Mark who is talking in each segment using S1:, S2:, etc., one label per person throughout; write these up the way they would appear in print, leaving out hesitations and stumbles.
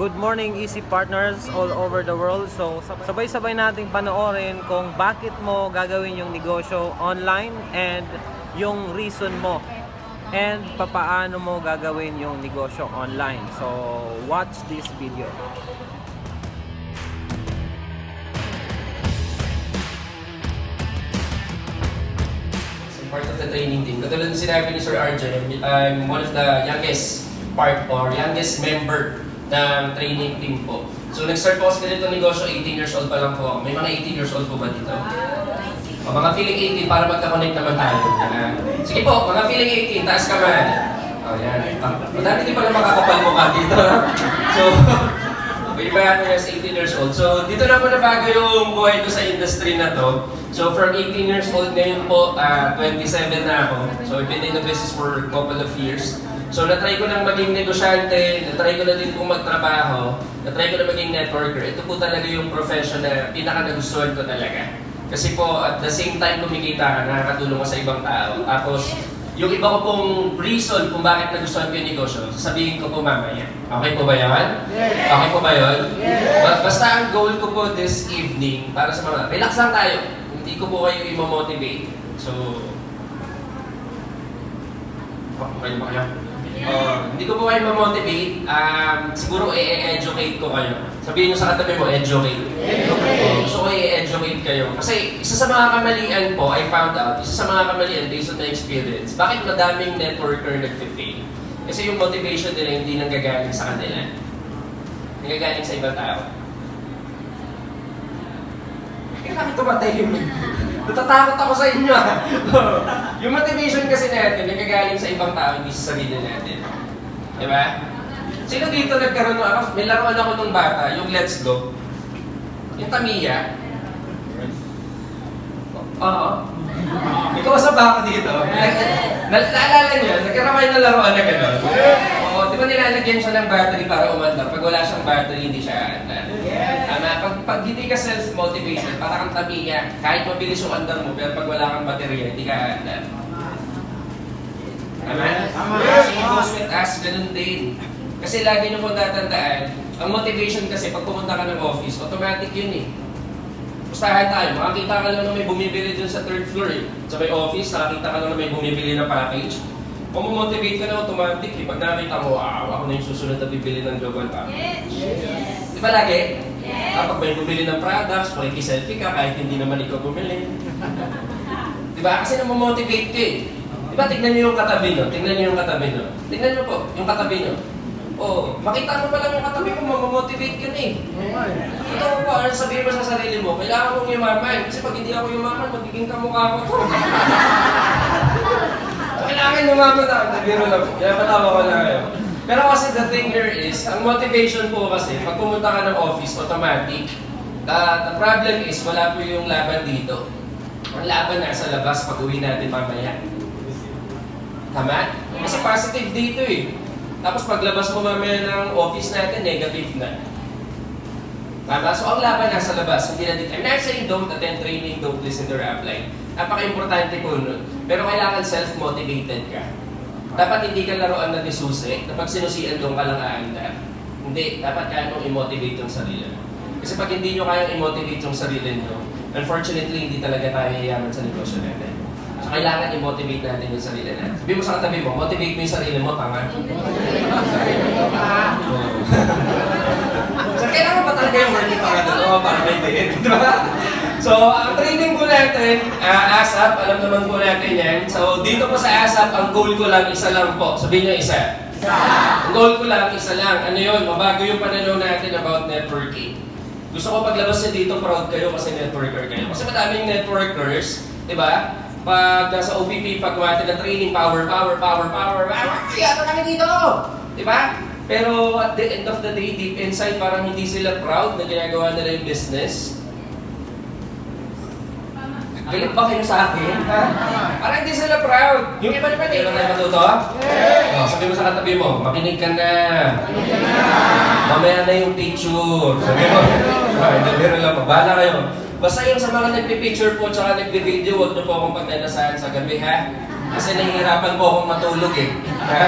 S1: Good morning Easy Partners all over the world. So sabay-sabay nating panoorin kung bakit mo gagawin yung negosyo online and yung reason mo and papaano mo gagawin yung negosyo online. So watch this video.
S2: Part of the training team. Katulad ng sinabi ni Sir RJ, I'm one of the youngest part or youngest member ng training team po. So nag-start po kasi ganito negosyo, 18 years old pa lang po ako. May mga 18 years old po ba dito? O, mga feeling 18 para magka-connect naman tayo. Sige po, mga feeling 18, taas kamay. O yan. Madami din pala makakapal mukha dito. So, way back when I was 18 years old. So, dito na po nabago yung buhay ko sa industry na to. So, from 18 years old ngayon po, 27 na ako. So, I've been in the business for a couple of years. So, na-try ko nang maging negosyante, na-try ko na din po magtrabaho, na-try ko na maging networker. Ito po talaga yung profession na pinaka-nagustuhan ko talaga. Kasi po, at the same time kumikita ka, nakakatulong ka sa ibang tao. Tapos, yung iba ko pong reason kung bakit nagustuhan ko yung negosyo, sasabihin ko po mamaya. Okay po ba yan? Yes. Okay po ba yun? Yes. Basta ang goal ko po this evening, para sa mga, relax lang tayo. Hindi ko po kayo i-motivate. So, okay ba kayo? Hindi ko po kayo ma-motivate. Siguro i-educate ko kayo. Sabihin nyo sa katabi mo, educate. Gusto ko i-educate kayo. Kasi isa sa mga kamalian po, I found out, isa sa mga kamalian based on my experience, bakit madaming networker nag-fail? Kasi yung motivation nila hindi nanggagaling sa kanila. Nanggagaling sa ibang tao. Bakit tumatay yung... Natatakot ako sa inyo. Yung motivation kasi natin, nagagaling sa ibang tao, hindi sa sarili natin. Diba? Sino dito nagkaroon ng ako? May laruan ako nung bata, yung Let's Go. Yung Tamiya. Oo. Ikaw sa baka dito. Naalala niyo, nagkaroon kayo ng laruan na gano'n. Oo, di ba nilalagyan siya ng battery para umandar? Pag wala siyang battery, hindi siya aandar. Pag hindi ka self-motivated, para kang Tamiya, kahit mabilis yung andar mo, pero pag wala kang baterya, hindi ka aandar. Tama? Same goes with us, ganun din. Kasi lagi nyo pong tatandaan, ang motivation kasi pag pumunta ka ng office, automatic yun eh. Pustahan tayo, makakita ka lang na may bumibili dun sa third floor eh. Sa may office, nakakita ka lang na may bumibili na package. Kung motivate ka na automatic eh, pag nakita mo, ako na yung susunod na bibili ng global package. Yes. Di ba lagi? Yes. Kapag may bumili ng products, selfie ka kahit hindi naman ikaw bumili. Di ba? Kasi namamotivate ka eh. Di ba, tignan nyo yung katabi nyo. Tignan nyo yung katabi nyo. Tignan nyo po, yung katabi nyo. Oh, makita mo pa lang yung katabi mo, mamamotivate ka na eh. Ito mo po, ano sabihin mo sa sarili mo, kailangan mong yumaman. Kasi pag hindi ako yumaman, magiging kamukha ko to. Kailangan yumaman na. Nabiro lang po. Kaya matawa ko lang kayo. Pero kasi the thing here is, ang motivation po kasi, pag pumunta ka ng office, automatic. The problem is, wala po yung laban dito. Ang laban nasa labas pag uwi natin mamaya. Tama? Kasi positive dito eh. Tapos paglabas mo mamaya ng office natin, negative na. Tama? So ang laban nasa labas, hindi na dito. I'm not saying don't attend training, don't listen to your upline. Napaka-importante po nun. Pero kailangan self-motivated ka. Dapat hindi ka laruan na disusi, na pag sinusian doon ka lang aandar. Hindi, dapat kaya mong i-motivate yung sarili mo. Kasi pag hindi nyo kayang i-motivate yung sarili nyo, unfortunately, hindi talaga tayo yayaman sa negosyo natin. So kailangan i-motivate natin yung sarili natin. Sabi mo sa katabi mo, motivate mo yung sarili mo, tanga. So kailangan pa talaga yung working para doon, para may diin. So, ang training ko natin, ASAP, alam naman po natin yan. So, dito po sa ASAP, ang goal ko lang, isa lang po. Sabihin niyo isa. Ang goal ko lang, isa lang. Ano yun? Mabago yung pananaw natin about networking. Gusto ko paglabas niyo dito, proud kayo kasi networker kayo. Kasi madaming networkers, di ba? Pag nasa OPP, pag natin ng training, power, yata kami dito! Di ba? Pero at the end of the day, deep inside, parang hindi sila proud na ginagawa nila yung business. Galit ba kayo sa akin? Parang hindi sila proud. Yung iba naman, hindi na matuto? Oh, sabi mo sa katabi mo, makinig ka na. Mamaya na yung picture. Sabi mo, hindi lang po. Bahala kayo. Basta yung sa mga nagpipicture po tsaka nagpi-video, huwag niyo po akong pagdanasahan sa gabi, ha? Kasi nahihirapan po akong matulog eh. Ha?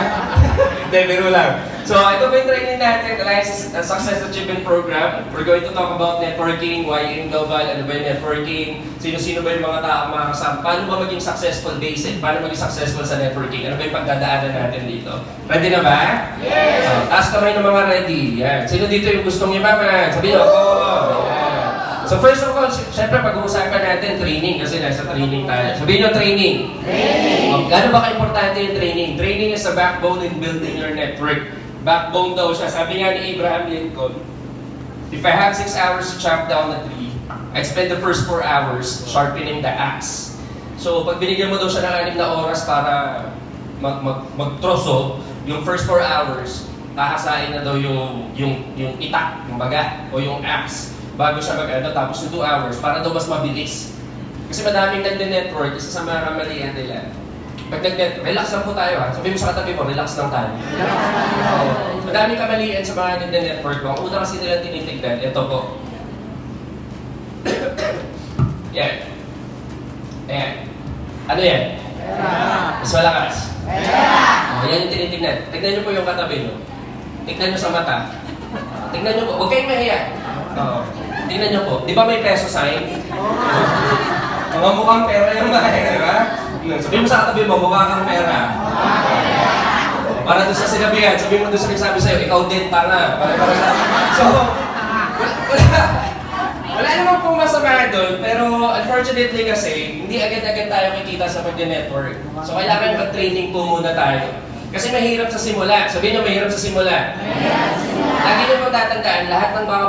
S2: Hindi, biro lang. So, ito po yung training natin, Alliance Success Achievement Program. We're going to talk about networking, why in global, ano ba yung networking, sino-sino ba yung mga tao makakasama, paano ba maging successful basic, paano maging successful sa networking, ano ba yung pagdadaanan natin dito. Ready na ba? Yes! Taas kamay ng mga ready. Yan. Sino dito yung gustong imaman? Sabihin ako. Yan. So first of all, syempre pag-uusapan natin training kasi nasa training tayo. Sabihin nyo training. Training. Gano'n ba ka-importante yung training? Training is the backbone in building your network. Backbone daw siya. Sabi nga ni Abraham Lincoln, if I have 6 hours to chop down a tree, I'd spend the first 4 hours sharpening the axe. So pag binigyan mo daw siya ng 6 na oras para magtroso, yung first 4 hours, tahasain na daw yung itak, yung baga, o yung axe. Bago siya mag-ano, tapos yung 2 hours, para daw mas mabilis. Kasi madaming nag-network, isa sa mga kamalian nila. Pag relax lang po tayo ha. Sabihin mo sa katabi mo, relax lang tayo. Madaming kamalian sa mga nag-network mo. Ang una kasi nilang tinitignan, ito po. Yan. Ayan. Ano yan? Mas malakas. Yan yung tinitignan. Tignan nyo po yung katabi nyo. Tignan nyo sa mata. Tignan nyo po. Huwag kayong mahiya. Tingnan nyo po, di ba may peso sign? Mga mukhang pera yung bahay, di ba? Sabihin mo sa katabi mo, mukha kang pera. Para doon sa sinabihan, sabihin mo doon sa nagsabi sa'yo, ikaw din, tanga. So, wala naman pong masama doon, pero unfortunately kasi, hindi agad-agad tayo kikita sa pag-network. So, kailangan mag-training po muna tayo. Kasi mahirap sa simula. Sabihin nyo, mahirap sa simula. Lagi nyo po tatandaan, lahat ng mga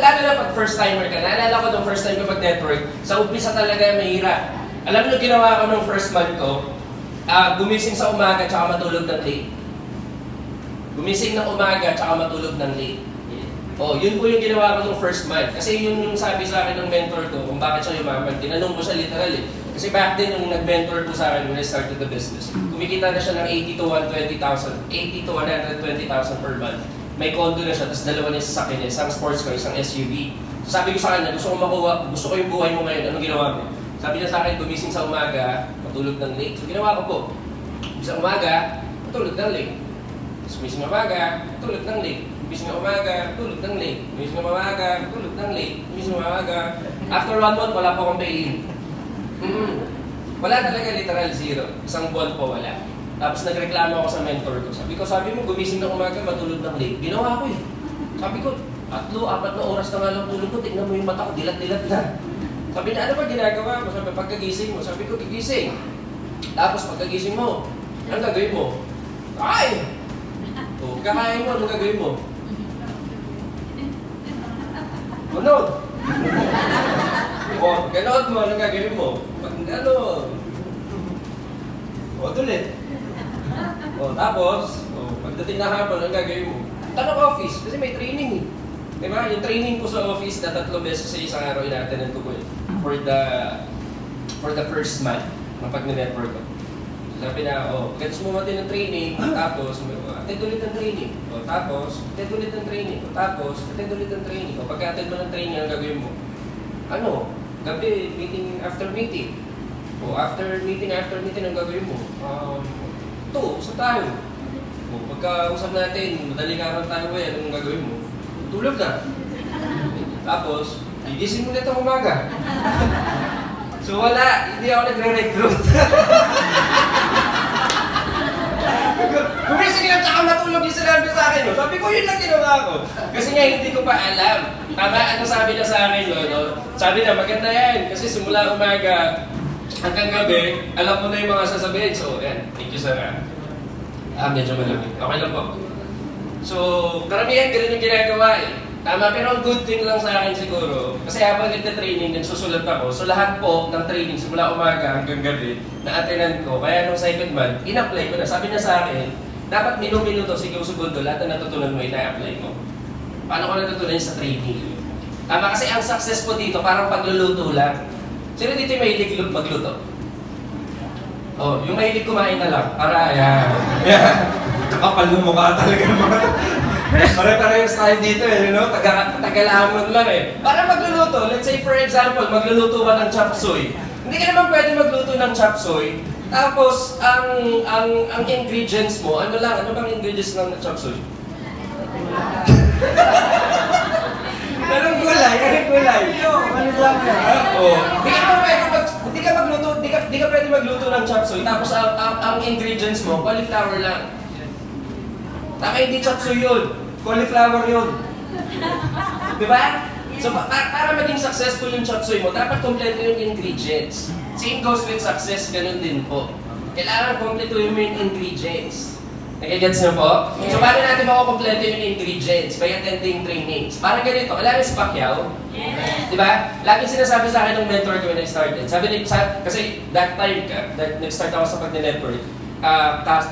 S2: lalo na pag first timer ka. Naalala ko nung first time ko pag-network, sa umpisa talaga mahirap. Alam nyo, ginawa ko nung first month ko, gumising sa umaga tsaka matulog ng late. Gumising ng umaga tsaka matulog ng late. Oh, yun po yung ginawa ko nung first month. Kasi yun yung sabi sa akin ng mentor ko kung bakit siya yumaman. Tinanong ko siya literal eh. Kasi back then, nung nag-mentor po sa akin when I started the business, kumikita na siya ng 80 to 120,000, 80 to 120,000 per month. May condo na siya, tapos dalawa na yung sasakyan niya, isang sports car, isang SUV. So sabi ko sa kanya, gusto ko yung buhay mo ngayon, anong ginawa mo? Sabi niya sa akin, gumising sa umaga, matulog ng late. So ginawa ko po, sa umaga, matulog ng late. Tapos gumising ng umaga, matulog ng late. Gumising ng umaga, matulog ng late. Gumising ng umaga, matulog ng late. Gumising ng umaga. After 1 month, wala po akong pay-in. Wala talaga, literal zero. Isang buwan po wala. Tapos nagreklamo ako sa mentor ko. Sabi mo gumising ng umaga, matulog ng late. Ginawa ko eh. Sabi ko, 3-4 na oras na nga lang tulog ko, tignan mo yung mata ko, dilat-dilat na. Sabi niya, ano ba ginagawa mo? Sabi, pagkagising mo. Sabi ko, gigising. Tapos pagkagising mo, anong gagawin mo? Kakain! O, kakain mo, anong gagawin mo? Manood! O, ganood mo, anong gagawin mo? Ano? O, tulit. O, tapos, pagdating na hapon, anong gagawin mo? Tanong office, kasi may training eh. Diba? Yung training ko sa office na 3 beses sa isang araw inaatanan ko eh. For the first month ng pag-network ko. Sabi na, gets mo natin ng training, tapos, attend ulit ng training. O, tapos, attend ulit ng training. O, tapos, attend ulit ng training. O, pagka-attend mo ng training, ang gagawin mo? Ano? Gabi, meeting after meeting. O, after meeting, ang gagawin mo? Sa tayo. O, pagka-usap natin, madaling araw tayo eh, anong gagawin mo? Tulog na. Tapos, gigising mo ulit ang umaga. So wala, hindi ako nagre-recruit. Gumising lang tsaka matulog yung sinabi sa akin. No? Sabi ko, yun lang ginawa ko. Kasi nga hindi ko pa alam. Tama, ano sabi niya sa akin? No? Sabi na, maganda yan. Kasi simula umaga hanggang gabi, alam mo na yung mga sasabihin. So, yan. Thank you, sir. Medyo malamig. Okay lang po. So, karamihan ganun yung ginagawa eh. Tama, pero ang good thing lang sa akin siguro, kasi habang nagta-training, nagsusulat ako, so lahat po ng training, simula umaga hanggang gabi, na-attendan ko, kaya nung second month, in-apply ko na. Sabi niya sa akin, dapat minuto, segundo, lahat na natutunan mo, ina-apply mo. Paano ko natutunan sa training? Tama, kasi ang success po dito, parang pagluluto lang. Sino dito yung mahilig magluto? Oh, yung mahilig kumain na lang, para, yan. Kapal ng mukha talaga naman. Pare-pare yung style dito eh, you know? Tagalamon lang eh. Para magluluto, let's say for example, magluluto ka ng chop suey. Hindi ka naman pwede magluto ng chop suey Tapos, ang ingredients mo, ano bang ingredients ng chop suey? Anong gulay? Oo. Di ka pwede magluto ng chop suey, tapos ang ingredients mo, cauliflower lang. Tama, hindi chop suey yun. Cauliflower yun. Di ba? So, para maging successful yung chop suey mo, dapat kompleto yung ingredients. Same goes with success, ganun din po. Kailangan kompleto yung ingredients. Nagigets niyo po? So, paano natin makukompleto yung ingredients? By attending trainings. Parang ganito, kailangan si Pacquiao. Yes. Di ba? Laging sinasabi sa akin ng mentor ko when I started. Kasi that time nag-start ako sa pag-network,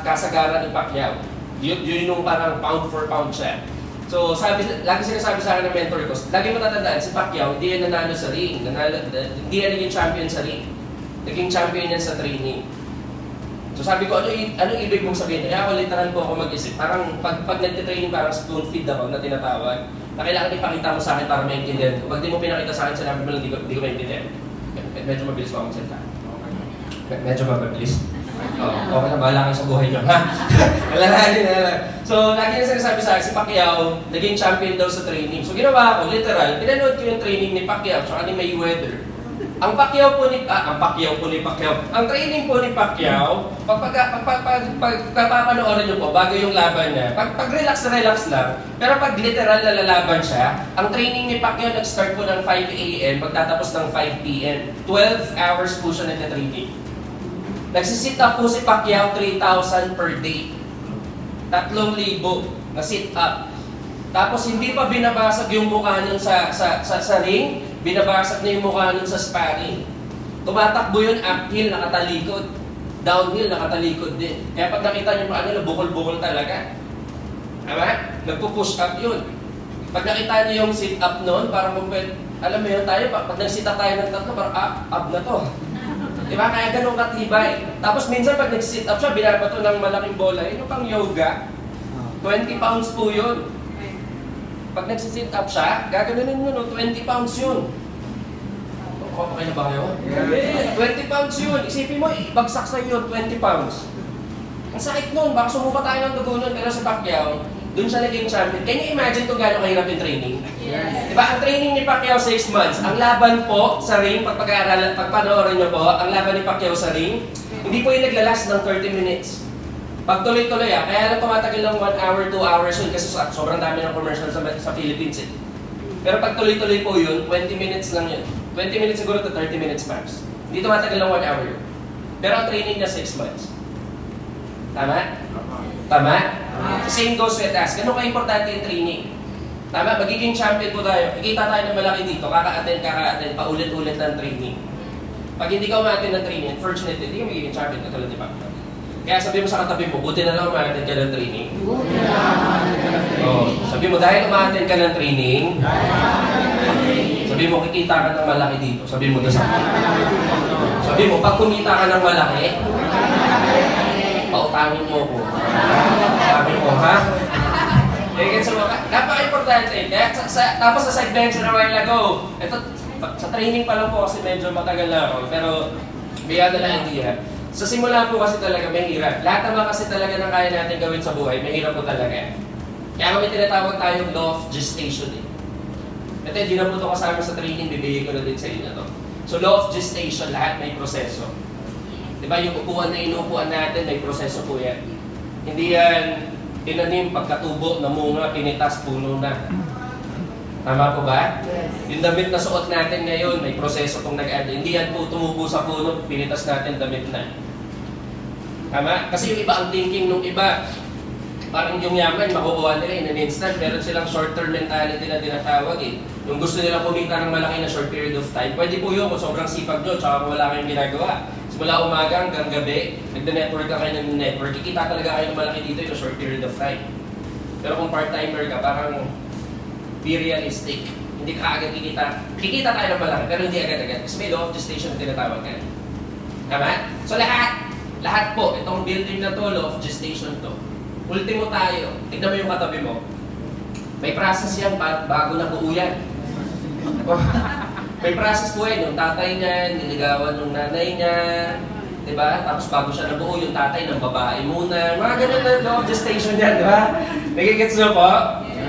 S2: kasagaran ni Pacquiao. Yun yung parang pound for pound siya. So, lagi sinasabi sa akin ng mentor ko, lagi mo tatandaan, si Pacquiao, hindi yan nanalo sa ring. Hindi yan naging champion sa ring. Naging champion yan sa training. So sabi ko, ano ibig mong sabihin? Kaya ako literal po ako mag-isip. Parang pag nagtitraining, parang spoon feed ako na tinatawag, na kailangan ipakita mo sa akin para maintindihan ko. Pag di mo pinakita sa akin, sinabi mo lang, di ko maintindihan. Medyo mabilis pa akong salita. Medyo mabilis. Okay na, bahala kayo sa buhay nyo, ha? Alalahanin. So, lagi na sinasabi sa akin, si Pacquiao, naging champion daw sa training. So, ginawa ko, literal, pinanood ko yung training ni Pacquiao, tsaka ni Mayweather. Ang training po ni Pacquiao, pagpapanoorin nyo po, bago yung laban niya, pag-relax lang, pero pag literal na lalaban siya, ang training ni Pacquiao nag-start po ng 5 a.m., pagtatapos ng 5 p.m. 12 hours po siya nagka-training. Nagsisit up po si Pacquiao 3,000 per day. 3,000 na sit up. Tapos hindi pa binabasag yung mukha niya sa ring, binabasag na yung mukha nun sa sparring. Tumatakbo yun, uphill, nakatalikod. Downhill, nakatalikod din. Kaya pag nakita niyo paano, bukol-bukol talaga. Tama? Nagpo-push up yun. Pag nakita niyo yung sit-up nun, parang alam mo yun tayo, pag nag-sit up tayo ng tatlo, parang up na to. Diba? Kaya ganun katibay. Tapos minsan pag nag-sit up siya, binabato ng malaking bola. Yun pang yoga. 20 pounds po yun. Pag nagsisit up siya, gaganunin mo, 20 pounds yun. Okay na ba kayo? Yeah. 20 pounds yun. Isipin mo, ibagsak sa iyo 20 pounds. Ang sakit nun, baka sumuka tayo ng dugo nun, pero sa Pacquiao, dun siya naging champion. Can you imagine kung gano'ng kahirap yung training? Yes. Diba, ang training ni Pacquiao 6 months, ang laban po sa ring, pagpanoorin nyo po, ang laban ni Pacquiao sa ring, hindi po yung naglalas ng 30 minutes. Pag tuloy-tuloy kaya lang tumatagal ng 1 hour, 2 hours yun kasi sobrang dami ng commercial sa Philippines eh. Pero pag tuloy-tuloy po yun, 20 minutes lang yun. 20 minutes siguro to 30 minutes max. Hindi tumatagal ng 1 hour yun. Pero ang training niya 6 months. Tama? Tama? Same goes with us. Ganun ka-importante yung training. Tama? Magiging champion po tayo. Kikita tayo ng malaki dito. Kaka-attend, paulit-ulit ng training. Pag hindi ka umattend ng training, unfortunately, hindi ka magiging champion katulad ni Pacquiao. Kaya sabi mo sa katabi mo, buti na lang umattend ka ng training. Sabi mo, dahil umattend ka ng training, sabi mo, kikita ka ng malaki dito. Sabi mo, sabi mo, pag kumita ka ng malaki, pautangin mo ko. Sabi mo, ha? Napaka-importante. Tapos sa side bench na while ago, ito, sa training pa lang po kasi medyo matagal na ako, pero beyond na idea. Sa simula po kasi talaga may hirap. Lahat naman kasi talaga ng kaya natin gawin sa buhay, may hirap po talaga. Kaya kami tinatawag tayong law of gestation eh. Ito, hindi na po ito kasama sa training, bibigay ko na din sa inyo to. So law of gestation, lahat may proseso. Diba yung upuan na inuupuan natin, may proseso po yan. Hindi yan tinanim, pagkatubo, namunga, pinitas, puno na. Tama po ba? Yes. Yung damit na suot natin ngayon, may proseso pong nag-add. Hindi yan po tumubo sa puno, pinitas natin damit na. Tama? Kasi yung iba ang thinking nung iba, parang yung yaman, makukuha nila in an instant. Meron silang short-term mentality na tinatawag eh. Yung gusto nilang kumita ng malaki na short period of time, pwede po yun kung sobrang sipag nyo, tsaka kung wala kayong ginagawa. Simula umaga hanggang gabi, nagda-network ka kayo ng network, kikita talaga kayo ng malaki dito in a short period of time. Pero kung part-timer ka, parang be realistic. Hindi ka agad kikita tayo ng malaki, pero hindi agad-agad. Kasi may law of gestation na tinatawag ka. Tama? So lahat po, itong building na to, law of gestation to. Ultimo tayo, tignan mo yung katabi mo. May process yan bago nabuo yan. May process po yan, yung tatay niya, niligawan ng nanay niya, di ba? Tapos bago siya nabuo, yung tatay ng babae muna. Mga ganun na law of gestation yan, di ba? Nagigets nyo po?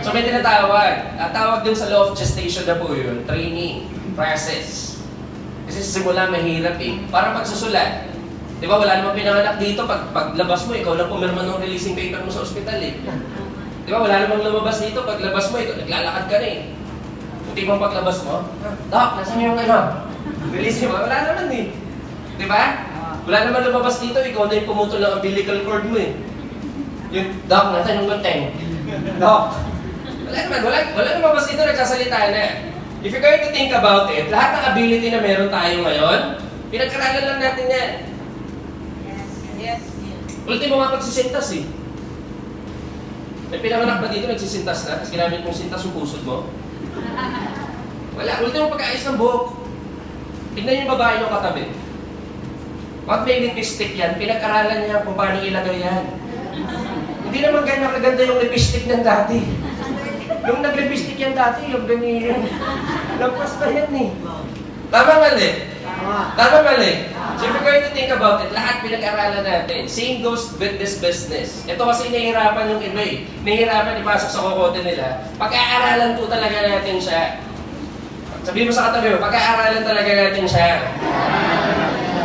S2: So may tinatawag. Ang tawag dun sa law of gestation na po yun, training, process. Kasi simula mahirap eh. Parang pagsusulat. Di ba, wala namang pinanganak dito. Paglabas mo, ikaw lang pumirma ng releasing paper mo sa ospital eh. Di ba, wala namang lumabas dito. Paglabas mo, ikaw, naglalakad ka na eh. Hindi bang paglabas mo, Doc, nasan yung ano? Releasing mo, wala naman eh. Di ba? Wala naman lumabas dito, ikaw na yung pumutol ng umbilical cord mo eh. Yung, Doc, nasan yung gunteng? Doc. Wala lumabas dito, nagsasalita na. If you're going to think about it, lahat ng ability na meron tayo ngayon, pinag-aralan lang natin yan.
S3: Yes.
S2: Ultimo nga pagsisintas eh. May pinanganak ba dito nagsisintas na? Tapos ginamit mong sintas yung pusod mo? Wala. Ultimo pag-aayos ng buhok. Tignan yung babae nyo katabi. Pag may lipstick yan, pinag-aralan niya kung paano ilagay yan. Hindi naman ganyan kaganda yung lipstick ng dati. Yung nag-lipstick yan dati, yung ganyan. Lampas pa yan eh. Tama mali? Tama mali? So if you're going to think about it, lahat pinag-aralan natin. Same goes with this business. Ito kasi nahihirapan yung iba eh. Nahihirapan ipasok sa kokote nila. Pag-aaralan po talaga natin siya. Sabihin mo sa katabi mo, pag-aaralan talaga natin siya.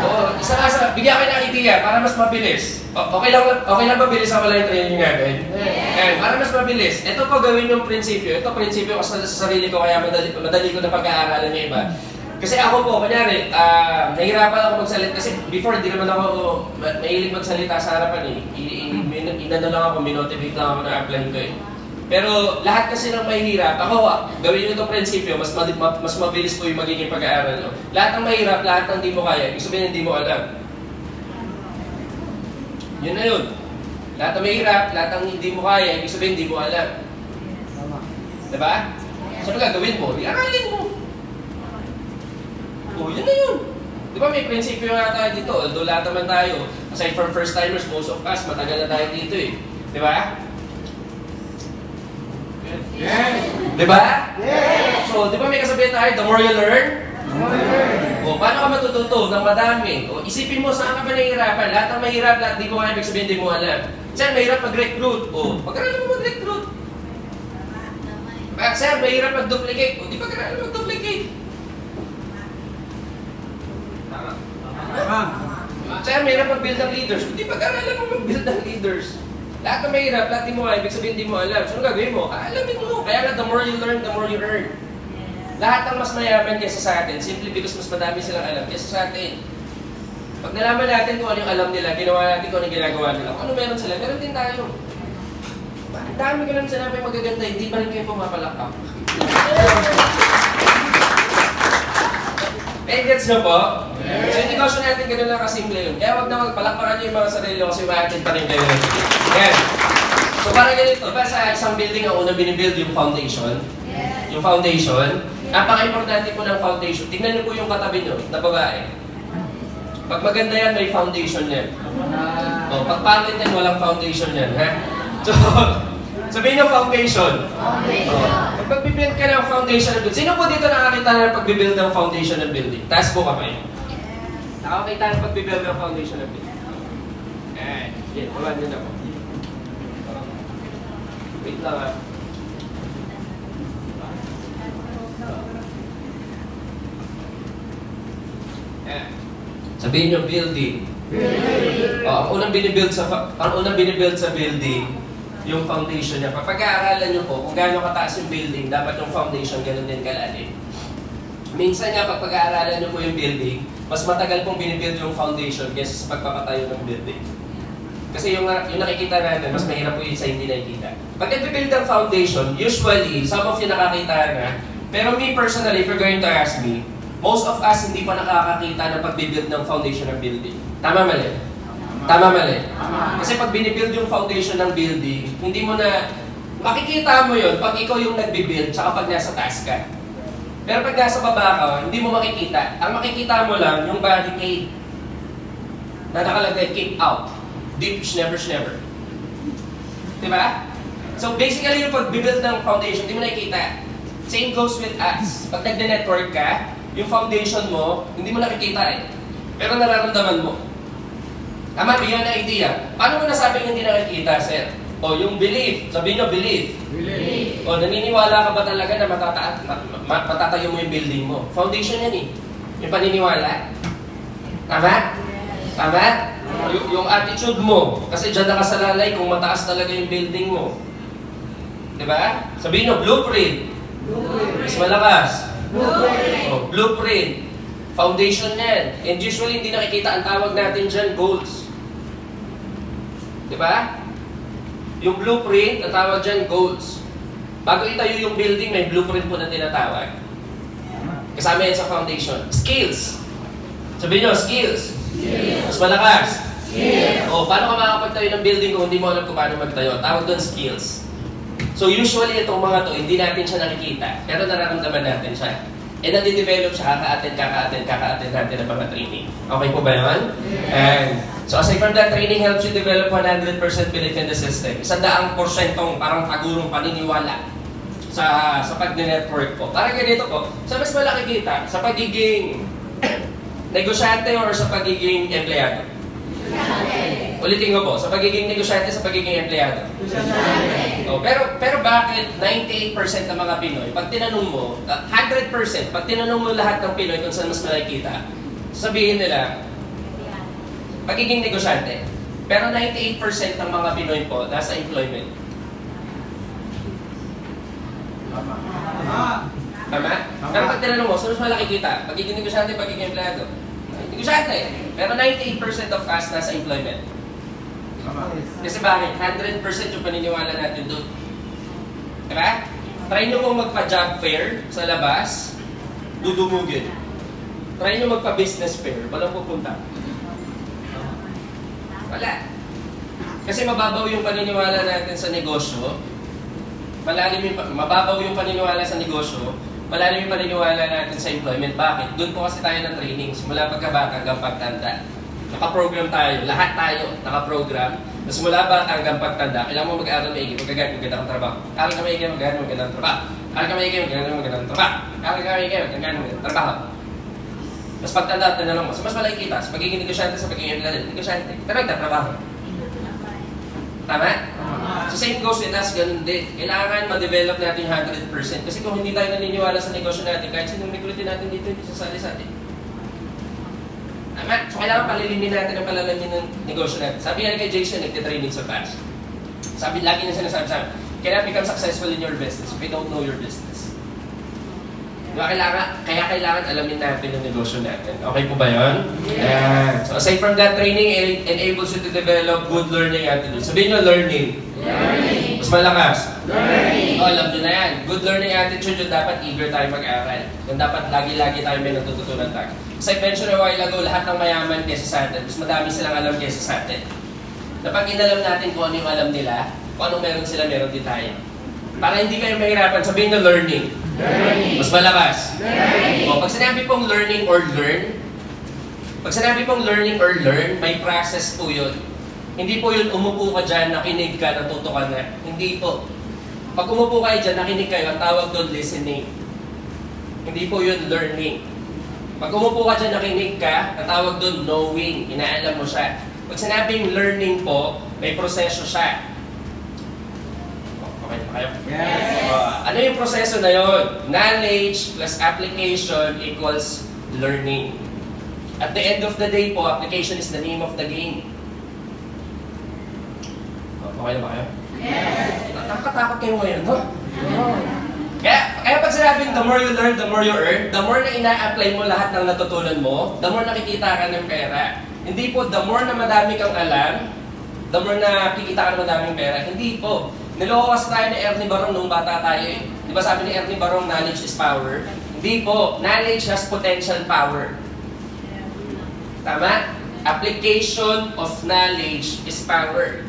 S2: Oo, isa nga sa, bigyan kayo ng idea para mas mabilis. Okay lang mabilis ako lang yung training natin? Yeah. Para mas mabilis. Ito po gawin yung prinsipyo. Ito prinsipyo ko sa sarili ko kaya madali ko na pag-aaralan yung iba. Kasi ako po, kunyari, nahihirapan ako magsalita kasi before, hindi naman ako mahilig magsalita sa harapan eh. Inano lang ako, minotivate lang ako na apply ko eh. Pero lahat kasi ng mahihirap, ako, gawin nyo itong prinsipyo, mas mabilis po yung magiging pag-aaral nyo. Lahat ng mahirap, lahat ng hindi mo kaya, ibig sabihin hindi mo alam. Yun na yun. Lahat ng mahirap, lahat ng hindi mo kaya, ibig sabihin hindi mo alam. Diba? So ano gagawin mo? Iaralin mo. Oh, yun na yun. Di ba may prinsipyo nga tayo dito? Although lahat naman tayo, aside from first-timers, most of us, matagal na tayo dito eh. Di ba?
S4: Yes!
S2: Di ba?
S4: Yes!
S2: So, di ba may kasabihan tayo, the more you learn? O, paano ka matututo ng madami? O, isipin mo, saan ka ba nahihirapan? Lahat ng mahirap, lahat di ko kaya ibig sabihin, di mo alam. Sir, mahirap mag-recruit. O, pag-aralan mo mag-recruit. Sir, mahirap mag-duplicate. O, di pag-aralan mag-duplicate. Sir, mahirap mag-build ng leaders. Hindi pag-aralan mo mag-build ng leaders. Lahat na mahirap, lahat di mo kaya, ibig sabihin di mo alam. So, ano gagawin mo? Alamin mo. Kaya nga, the more you learn, the more you earn. Lahat ng mas mayaman kaysa sa atin, simply because mas madami silang alam kaysa sa atin. Pag nalaman natin kung ano yung alam nila, ginawa natin kung ano yung ginagawa nila, kung ano meron sila, meron din tayo. Ang dami ko lang sinabi magaganda, hindi pa rin kayo pumapalakpak. Gets nyo po? So yung negosyo natin, gano'n lang kasimple yun. Kaya huwag na magpalakpakan nyo yung mga sarili kasi ma-attend pa rin kayo. Yan. So para ganito, ba sa isang building ang unang binibuild yung foundation? Yung foundation. Napaka-importante po ng foundation. Tingnan nyo po yung katabi nyo, na babae. Pag maganda yan, may foundation yan. O, pag pangit yan, walang foundation yan. Ha? So, sabihin nyo foundation. Pag magbibuild ka ng foundation ng building, sino po dito nakakita na pagbibuild ng foundation ng building? Taas po kamay. Nakakita na pagbibuild ng foundation ng building. Yan, walang nyo na po. Wait lang ha. Sabihin nyo, building. Ang unang binibuild sa building, yung foundation niya. Pag-aaralan nyo po kung gaano kataas yung building, dapat yung foundation ganun din kalalim. Minsan nga, pag pag-aaralan nyo po yung building, mas matagal pong binibuild yung foundation kaysa sa pagpapatayo ng building. Kasi yung nakikita natin, mas mahirap po yun sa hindi nakikita. Pag nag-build ang foundation, usually, some of you nakakita na, pero me personally, if you're going to ask me, most of us hindi pa nakakakita ng pag-build ng foundation ng building. Tama mali? Tama mali? Kasi pag binibuild yung foundation ng building, hindi mo na, makikita mo yun pag ikaw yung nagbibuild, tsaka pag nasa taas ka. Pero pag nasa baba ka, hindi mo makikita. Ang makikita mo lang, yung barricade na nakalagay, keep out. Deep, never. Diba? So basically, yung pag-build ng foundation, hindi mo nakikita. Same goes with us. Pag nag-network ka, yung foundation mo, hindi mo nakikita eh. Pero nararamdaman mo. Tama, bigyan na idea. Paano mo nasabing hindi nakikita, sir? O, yung belief. Sabihin nyo, belief.
S4: Believe.
S2: O, naniniwala ka ba talaga na matatayo mo yung building mo? Foundation yan eh. Yung paniniwala. Tama? Tama? Yung attitude mo. Kasi dyan nakasalalay kung mataas talaga yung building mo. Diba? Sabihin nyo, blueprint. Mas malakas. O, blueprint. Foundation yan. And usually hindi nakikita. Ang tawag natin dyan, goals. Diba? Yung blueprint, ang tawag dyan, goals. Bago itayo yung building, may blueprint po na tinatawag. Kasama yan sa foundation. Skills. Sabihin nyo, skills. Mas malakas. O, paano ka makakapagtayo ng building kung hindi mo alam kung paano magtayo? Tawag doon, skills. So usually itong mga to, hindi natin siya nakikita. Pero nararamdaman natin siya. And nadi-develop siya, kaka-attend natin ng mga training. Okay po ba yun? And so aside from that, training helps you develop 100% belief in the system. 100% parang pagurong paniniwala sa pag-network po. Parang ganito po, sa mas malaki kita, sa pagiging negosyante or sa pagiging empleyado? Ulitin ko po, sa pagiging negosyante, sa pagiging empleyado? Oh, pero bakit 98% ng mga Pinoy, pag tinanong mo, 100%, pag tinanong mo lahat ng Pinoy kung saan mas nakikita, sabihin nila, pagiging negosyante. Pero 98% ng mga Pinoy po, nasa employment. Tama? Pero pag tinanong mo, saan mas malaki kita? Pagiging negosyante, pagiging empleyado? Negosyante. Pero 98% of us nasa employment. Kasi bakit? 100% yung paniniwala natin doon. Diba? Try nyo kung magpa-job fair sa labas, dudumugin. Try nyo magpa-business fair, walang pupunta. Wala. Kasi mababaw yung paniniwala natin sa negosyo, mababaw yung paniniwala sa negosyo, malalim yung paniniwala natin sa employment. Bakit? Doon po kasi tayo ng training, simula pagkabata hanggang pagtanda. Naka-program tayo, lahat tayo naka-program. Mas mula bata hanggang pagtanda, kailangan mo mag-aaral maigi, magagano magandang trabaho. Aral ka maigi, magagano magandang trabaho. Aral ka maigi, magagano magandang trabaho. Aral ka maigi, magagano magandang trabaho. Mas pagtanda at tanong mo, so mas malaki kita sa pagiging negosyante, sa pagiging negosyante. Pero nagtatrabaho. Tama? So same goes with us, ganun din. Kailangan ma-develop natin 100%. Kasi kung hindi tayo naniniwala sa negosyo natin, kahit sinong recruitin natin dito, hindi sasali sa atin. Tama? So kailangan palilimin natin ang palalamin ng negosyo natin. Sabi nga kay Jason, nagtitraining sa fast. Sabi, lagi niya sinasabi sa amin, cannot become successful in your business if you don't know your business. Diba, kaya kailangan alamin natin ang negosyo natin. Okay po ba yun? Yeah. So aside from that, training enables you to develop good learning attitude. Sabihin nyo, learning. Mas malakas. Oh, alam nyo na yan. Good learning attitude, yung dapat eager tayo mag-aral. Yung dapat lagi-lagi tayo may natututunan tayo. As I mentioned a while ago, lahat ng mayaman kesa sa atin, mas madami silang alam kesa sa atin. Kapag inalam natin kung ano yung alam nila, kung anong meron sila, meron din tayo. Para hindi kayo mahirapan, sabihin nyo learning. Mas malakas. O, pag sinabi pong learning or learn, may process po yun. Hindi po yun umupo ka dyan, nakinig ka, natuto ka na. Hindi po. Pag umupo kayo dyan, nakinig kayo, ang tawag doon listening. Hindi po yun learning. Pag umupo ka dyan, nakinig ka, ang tawag doon knowing, inaalam mo siya. Pag sinabing learning po, may proseso siya. Okay na kayo?
S4: Yes.
S2: Ano yung proseso na yun? Knowledge plus application equals learning. At the end of the day po, application is the name of the game. Okay na ba kayo? Yes. Nakakatakot kayo ngayon, no? Kaya pag sinabing the more you learn, the more you earn, the more na ina-apply mo lahat ng natutunan mo, the more nakikita ka ng pera. Hindi po, the more na madami kang alam, the more na kikita ka ng madaming pera. Hindi po. Niloko kasi tayo ni Ernie Barong nung bata tayo eh. Di ba sabi ni Ernie Barong, knowledge is power? Hindi po. Knowledge has potential power. Tama? Application of knowledge is power.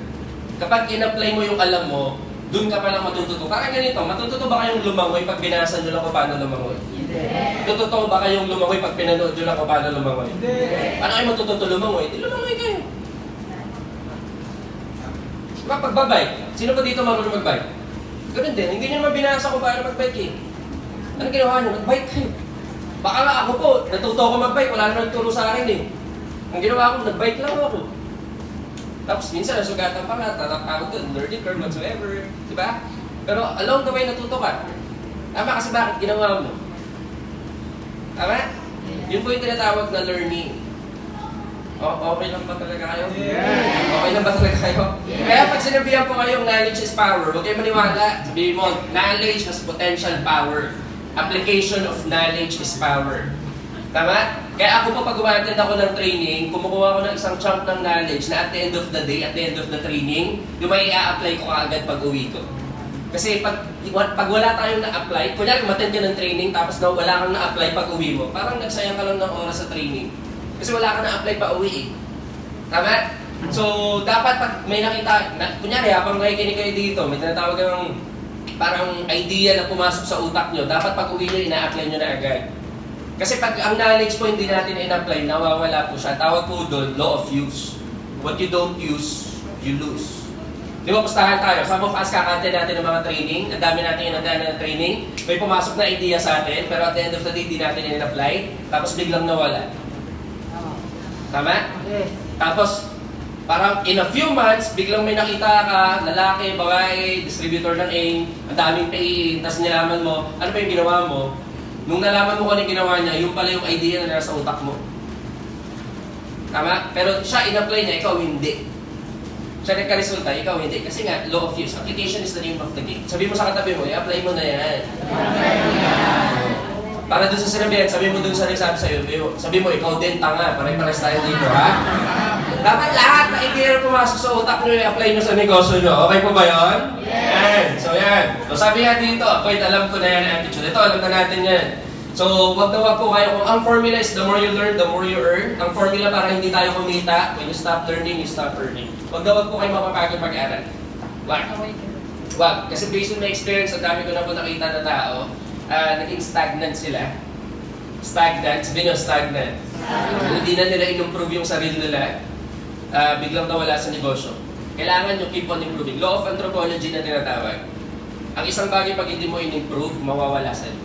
S2: Kapag in-apply mo yung alam mo, dun ka palang matututo. Parang ganito, matututo ba kayong lumangoy pag binasa nyo lang kung paano lumangoy? Hindi. Tututo ba kayong lumangoy pag pinanood nyo lang kung paano lumangoy? Hindi. Paano kayo matututo lumangoy? Hindi lumangoy kayo. Diba, pagbabike? Sino ba dito marunong magbike? Ganun din, hindi nyo naman binasa kung paano magbike eh. Anong ginawa nyo? Magbike kayo. Baka nga ako po, natuto ako magbike, wala naman turo sa akin eh. Ang ginawa ko, nagbike lang ako. Tapos minsan nasugatan pa nga, tatapang doon, learning curve whatsoever, di ba? Pero along the way natuto ka. Tama kasi bakit ginawa mo? Tama? Yun po yung tinatawag na learning. Okay lang ba talaga kayo? Okay lang ba talaga kayo? Kaya pag sinabihan po kayong knowledge is power, huwag kayo maniwala. Sabihin mo, knowledge has potential power. Application of knowledge is power. Tama? Kaya ako po pag umattend ako ng training, kumukuha ko ng isang chunk ng knowledge na at the end of the day, at the end of the training, yung may i-apply ko kaagad pag uwi ko. Kasi pag wala tayong na-apply, kunyari umattend ka ng training tapos wala kang na-apply pag uwi mo, parang nagsayang ka lang ng oras sa training. Kasi wala kang na-apply pa uwi eh. Tama? So, dapat pag may nakita, kunyari habang nakikinig kayo dito, may tinatawag ng parang idea na pumasok sa utak nyo, dapat pag uwi nyo, ina-apply nyo na agad. Kasi pag ang knowledge po hindi natin in-apply, nawawala po siya. Tawag po doon, law of use. What you don't use, you lose. Di ba, pustahan tayo. Some of us kakante natin ng mga training. Ang dami natin yung nagdaan ng training. May pumasok na idea sa atin, pero at the end of the day, hindi natin in-apply. Tapos biglang nawala. Tama?
S3: Yes.
S2: Tapos, parang in a few months, biglang may nakita ka, lalaki, babae, distributor ng AIM, ang daming pay, tapos nilaman mo, ano pa yung ginawa mo? Nung nalaman mo kung ano yung ginawa niya, yung pala yung idea na nasa utak mo. Tama? Pero siya in-apply niya, ikaw hindi. Siya nagka-resulta, ikaw hindi. Kasi nga, law of use. Application is the name of the game. Sabi mo sa katabi mo, i-apply mo na yan. Para doon sa sinabihan, sabi mo doon sa nagsabi sa'yo, sabi mo, ikaw din, tanga, pare-pares tayo dito, ha? Dapat lahat na idea na pumasok sa utak nyo, i-apply nyo sa negosyo nyo. Okay po ba yun? Yes! So yan. So sabi nga dito, wait, alam ko na yan attitude. Ito, alam na natin yan. So, wag na wag po kayo. Kung ang formula is the more you learn, the more you earn. Ang formula para hindi tayo kumita, when you stop learning, you stop earning. Wag na wag po kayo mapapagod mag-aral. Wag. Wag. Kasi based on my experience, ang dami ko na po nakita na tao, naging stagnant sila. Stagnant. Sabihin nyo, stagnant. Hindi na nila in-improve yung sarili nila. Biglang nawala sa negosyo. Kailangan nyo keep on improving. Law of anthropology na tinatawag. Ang isang bagay pag hindi mo in-improve, mawawala sa iyo.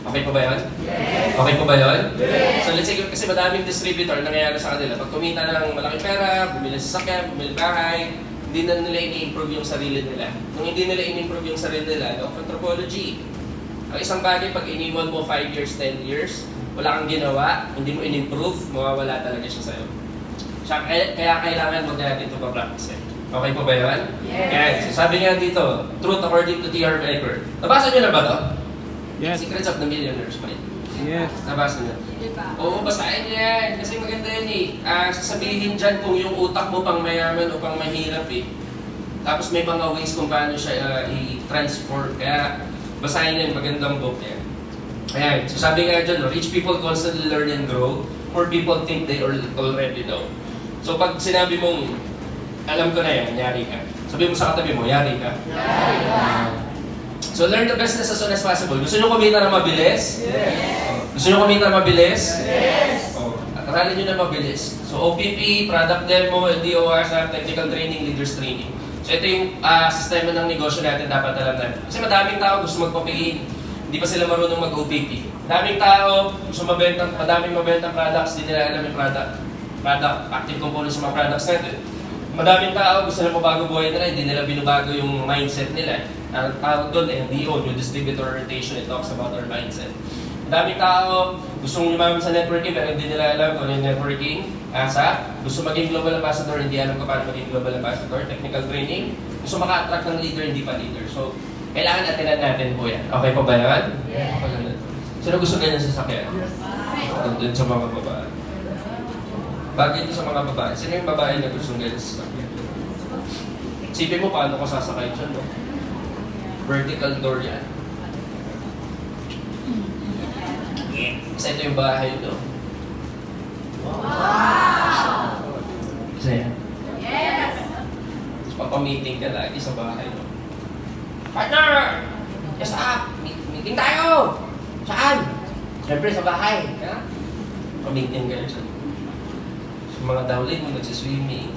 S2: Okay po ba yun? Yes. Okay po ba yun? Yes. So let's say, kasi madaming distributor nangyayari sa kanila. Pag kumita ng malaking pera, bumili sa sasakyan, bumili bahay, hindi na nila in-improve yung sarili nila. Kung hindi nila in-improve yung sarili nila, law of anthropology. Ang isang bagay pag iniwan mo 5 years, 10 years, wala kang ginawa, hindi mo in-improve, mawawala talaga siya sa'yo. Kaya kailangan mo natin ito pa-practice. Okay po ba yun? Yes. Kaya, so sabi nga dito, truth according to T.R. Baker. Nabasa nyo na ba ito?
S4: Yes.
S2: Secrets of the Millionaires pa yun.
S4: Yes.
S2: Nabasa nyo? Oo, basahin nyo yan. Kasi maganda yan eh. Sasabihin dyan kung yung utak mo pang mayaman o pang mahirap eh. Tapos may mga ways kung paano siya i-transform. Kaya basahin nyo, magandang book yan. Ayan, so sabi nga dyan, rich people constantly learn and grow. Poor people think they already know. So pag sinabi mong, alam ko na yan, yari ka. Sabi mo sa katabi mo, yari ka.
S3: Yari ka.
S2: So learn the business as soon as possible. Gusto nyo kumita na mabilis? Yes. Gusto nyo kumita na mabilis? Yes. Aralin nyo na mabilis. So OPP, Product Demo, LDOR, Technical Training, Leaders Training. So ito yung sistema ng negosyo natin dapat alam natin. Kasi madaming tao gusto magpapiin. Hindi pa sila marunong mag-OPP. Madaming tao gusto madaming mabentang products, hindi nila alam yung product, active components sa mga products natin. Madaming tao gusto na mabago buhay nila, hindi nila binubago yung mindset nila. Ang tawag doon, NDO, New Distributor Orientation, it talks about our mindset. Madaming tao gustong lumaman sa networking pero hindi nila alam kung ano yung networking. Gusto maging global ambassador, hindi alam kung paano maging global ambassador. Technical training, gusto maka-attract ng leader, hindi pa leader. So, kailangan atinan natin po yan. Okay pa ba yan? Yes. Sino gusto ganyan sa sakyan? Yes. Doon sa mga babae. Bagay ito sa mga babae. Sino yung babae na gusto ganyan sa sakyan? Isipin mo paano ka sasakay dyan, no? Vertical door yan. Kasi ito yung bahay, no? Wow! Isa yan.
S3: Yes.
S2: Papamiting ka lagi sa bahay, no? Partner! Yes, meeting tayo! Saan? Siyempre sa bahay. Ha? Pamiting kayo dyan. Sa mga downline mo, nagsiswimming.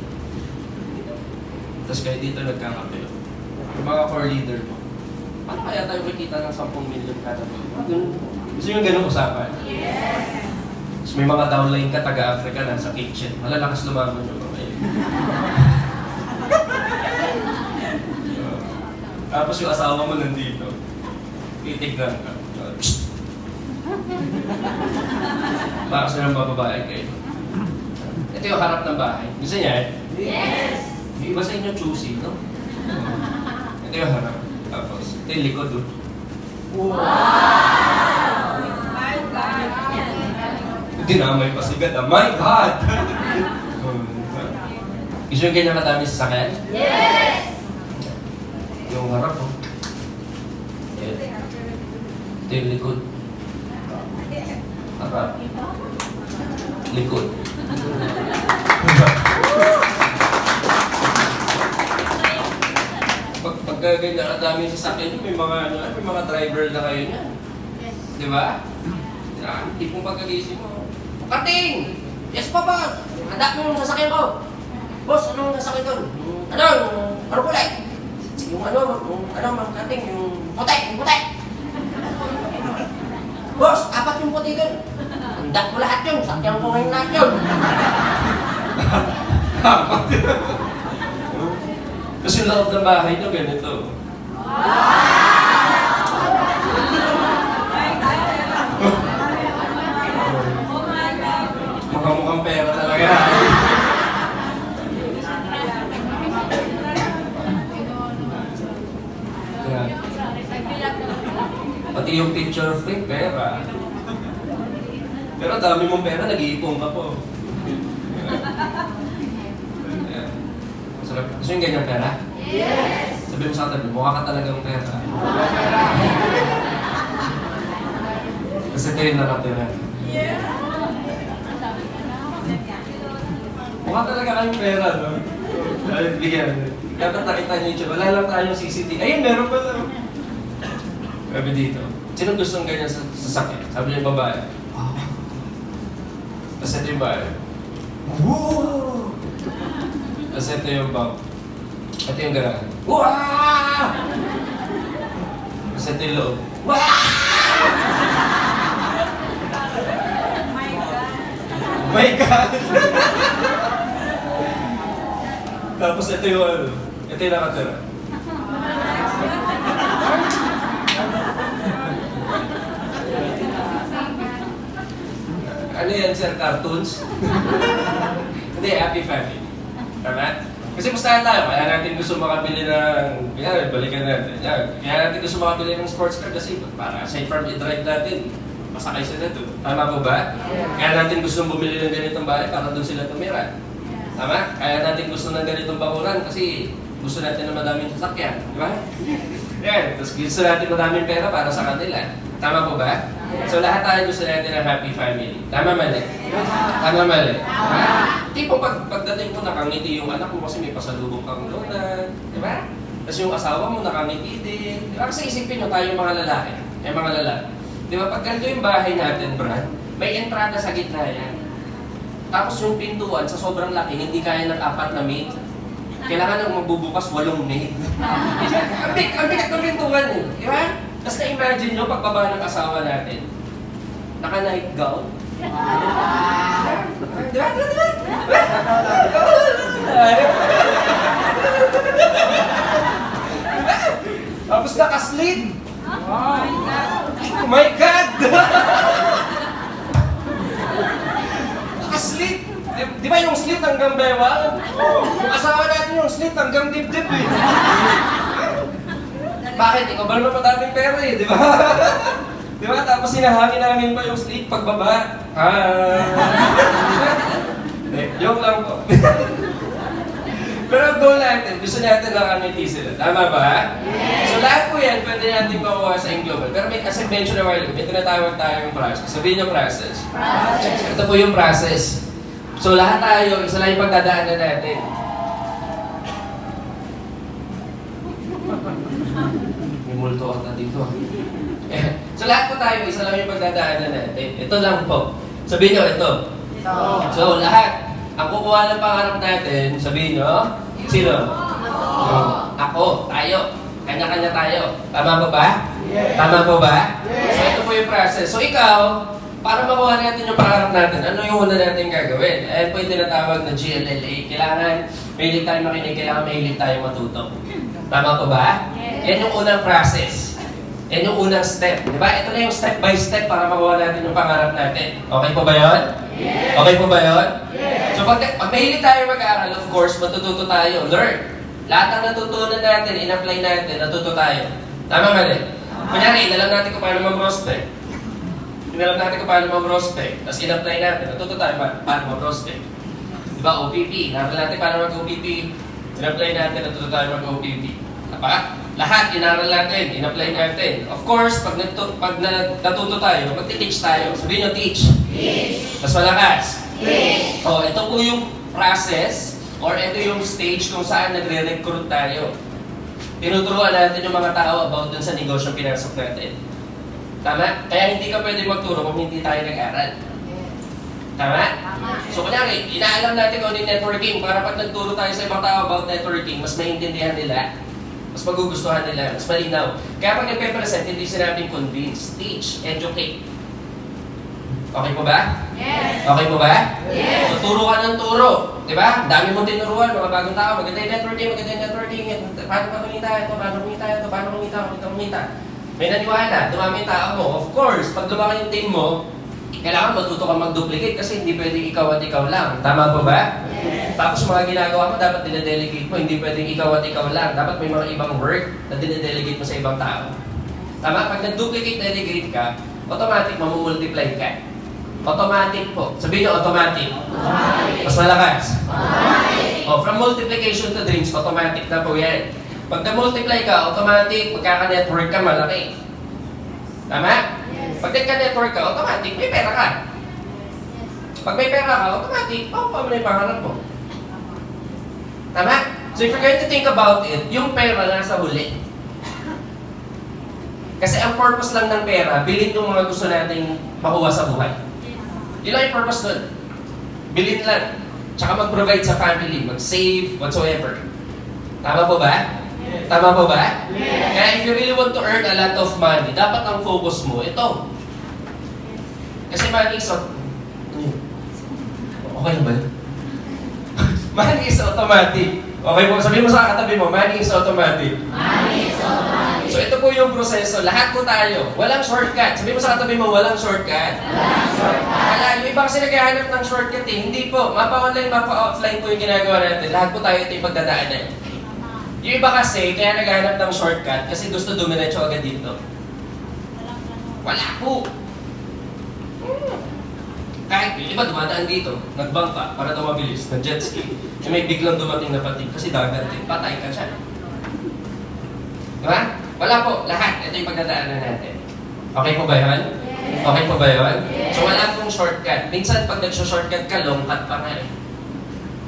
S2: Tapos kayo dito nagkakape. Yung mga core leader mo. Paano kaya tayo kikita ng 10 million kada buwan? Gusto nyo yung ganung usapan? Yes! Tapos may mga downline ka, taga-Africa na sa kitchen. Malalakas lumaban yung mga Tapos yung asawa mo nandito. Titignan ka. Baka silang bababae kayo. Ito yung harap ng bahay. Gusto niya?
S3: Yes!
S2: Yung iba sa inyo choosy, no? Ito yung harap. Tapos, ito yung likod, oh.
S3: My God!
S2: Dinamay pa si God. Oh my God! Gusto yung ganyan kadami sa sakyan?
S3: Yes!
S2: Yung harap, oh. Yan. Ito yung likod. Harap. Likod. Pagka ganyan kadami sa sakyan, may mga driver na kayo niyan. Di ba? Tipong pagkagising mo. Kating! Yes pa ba? Handa mo yung sasakyan ko. Boss, anong sasakyan doon? Ano kulay? Yung mga kating, yung puti! Boss, 4 yung puti doon. Handa mo lahat yun. Sakyan ko ngayon lahat yun. Kasi yung loob ng bahay nyo, ganito. Mukhang pera talaga. Pati yung picture frame, pera. Pero dami mong pera, nag-iipong ka po. Masarap. Gusto yung ganyang pera?
S3: Yes!
S2: Sabi mo sa tabi, mukha ka talagang pera. Kasi ito yung nakatira. Mukha talaga kayong pera, no? Ay, bigyan. Dapat nakita niyo yung tsura. Wala lang tayong CCTV. Ayun, meron pa lang. Sabi dito. Sino gustong ganyan sa sasakyan? Sabi niyo yung babae. Tapos ito yung babae. Woo! Tapos ito yung bang. Ito yung garahe. Wah! Tapos ito yung loob. Wah! My God! Tapos ito yung ano. Ito yung nakatira. Ano yan, sir? Cartoons? Hindi, happy family. Tama? Kasi gustahan tayo. Kaya natin gusto makabili ng... Kaya balikan natin. Kaya natin gusto makabili ng sports car kasi para aside from i-drive natin, masakay sila doon. Tama po ba? Kaya natin gusto bumili ng ganitong bahay para doon sila tumira. Tama? Kaya natin gusto ng ganitong bakuran kasi gusto natin na madaming sasakyan. Di ba? Yan. Tapos gusto natin madaming pera para sa kanila. Tama po ba? So lahat tayo gusto natin ng happy family. Tama mali? Tama mali? Tipo pagdating mo nakangiti yung anak mo kasi may pasalubong kang donut. Di ba? Tapos yung asawa mo nakangiti din. Di ba? Kasi isipin nyo tayo mga lalaki. Mga lalaki. Di ba? Pag ganito yung bahay natin, Brad, may entrada sa gitna yan. Tapos yung pintuan sa sobrang laki, hindi kaya ng 4 na maid. Kailangan ng magbubukas 8 maid. Ang bigat ng pintuan eh. Di ba? Tapos na-imagine nyo, pagbaba ng asawa natin, naka-night gown. Di ba? Tapos naka-slit. Oh my God! Naka-slit. Di ba yung slit hanggang bewang? Yung asawa natin yung slit hanggang dibdib eh. Bakit? Ikaw ba naman madaming pera eh, di ba? Di ba? Tapos sinahangin namin pa yung sleep pagbaba. Joke lang po. Pero ang goal natin, gusto natin nakangiti sila. Tama ba? So lahat po yan, pwede natin makuha sa Global. Pero may kasi mention na while, may tinatawag tayong process. Sabihin yung process. Ito po yung process. So lahat tayo, isa lang yung pagdadaanan natin. Multo ata dito. So lahat po tayo, isa lang yung pagdadaanan natin. Ito lang po. Sabihin nyo, ito. So lahat, ang kukuha ng pangarap natin, sabihin nyo, sino? Ako, tayo. Kanya-kanya tayo. Tama po ba? Tama po ba? So ito po yung process. So ikaw, para makuha natin yung pangarap natin, ano yung una natin gagawin? Ayan po yung tinatawag na GLLA. Kailangan mahilig tayo makinig, kailangan mahilig tayo matuto. Tama po ba? Yan yung unang process. Yan yung unang step. Diba? Ito na yung step by step para makuha natin yung pangarap natin. Okay po ba yun? Okay po ba yun? So pag mahilig tayo mag-aaral, of course, matututo tayo. Learn. Lahat ng natutunan natin, in-apply natin, natuto tayo. Tama mali? Kunyari, inalam natin kung paano mag-prospect. Inalam natin kung paano mag-prospect. Tapos in-apply natin, natuto tayo paano mag-prospect. Diba? OPP. Inaral natin paano mag-OPP. In-apply natin, natuto tayo mag-OPP. Diba? Lahat, inaral natin, in-apply natin. Of course, pag natuto tayo, mag-teach tayo. Sabihin nyo, teach. Mas malakas. O, ito po yung process or ito yung stage kung saan nagre-recruit tayo. Tinuturuan natin yung mga tao about dun sa negosyo pinasok natin. Tama? Kaya hindi ka pwede magturo kung hindi tayo nag-aral. Tama? So, kunyari, inaalam natin kung ano yung networking para pag nagturo tayo sa ibang tao about networking, mas maintindihan nila, mas magugustuhan nila, mas malinaw. Kaya pag nagpe-present, hindi sinabing convince, teach, educate. Okay po ba?
S3: Yes.
S2: Okay po ba?
S3: Yes.
S2: So, turo ka ng turo. Diba? Dami mong tinuruan, mga bagong tao, maganda yung networking, paano ba kumita ito, paano kumita ito, paano kumita. May naniwala, dumami yung tao mo. Of course, pag lumaki yung team mo, kailangan matuto kang mag-duplicate kasi hindi pwedeng ikaw at ikaw lang. Tama po ba?
S3: Yes.
S2: Tapos mga ginagawa mo, dapat dinedelegate mo. Hindi pwedeng ikaw at ikaw lang. Dapat may mga ibang work na dinedelegate mo sa ibang tao. Tama? Pag nag-duplicate, delegate ka, automatic mamumultiply ka. Automatic po. Sabihin nyo, automatic. Mas malakas. O, from multiplication to dreams, automatic na po yan. Pag na-multiply ka, automatic, magkaka-network ka, malaki. Tama? Pag nagka-network ka, automatic, may pera ka. Pag may pera ka, automatic, makukuha mo na yung pangarap mo. Tama? So if you're going to think about it, yung pera nasa huli. Kasi ang purpose lang ng pera, bilhin yung mga gusto nating makuha sa buhay. Yun lang yung purpose nun. Bilhin lang. Tsaka mag-provide sa family, mag-save, whatsoever. Tama po ba? Tama po ba? Kaya if you really want to earn a lot of money, dapat ang focus mo, ito. Kasi money is okay na ba yun? Money is automatic. Okay po, sabihin mo sa katabi mo, money is automatic. So ito po yung proseso, lahat po tayo, walang shortcut. Sabihin mo sa katabi mo, walang shortcut. Wala, yung iba kasi naghahanap ng shortcut eh. Hindi po, mapa-online, mapa-offline po yung ginagawa natin. Lahat po tayo ito yung pagdadaanan. Yung iba kasi, kaya naghahanap ng shortcut kasi gusto dumiretso agad dito. Wala po. Kahit yung iba dumadaan dito, nagbangka para daw mabilis, nag-jet ski. Yung may biglang dumating na patig kasi dagat eh, patay ka siya. Diba? Wala po, lahat. Ito yung pagdadaanan natin. Okay po ba yun? Okay po ba yun? So wala pong shortcut. Minsan pag nag-shortcut ka, long cut pa nga eh.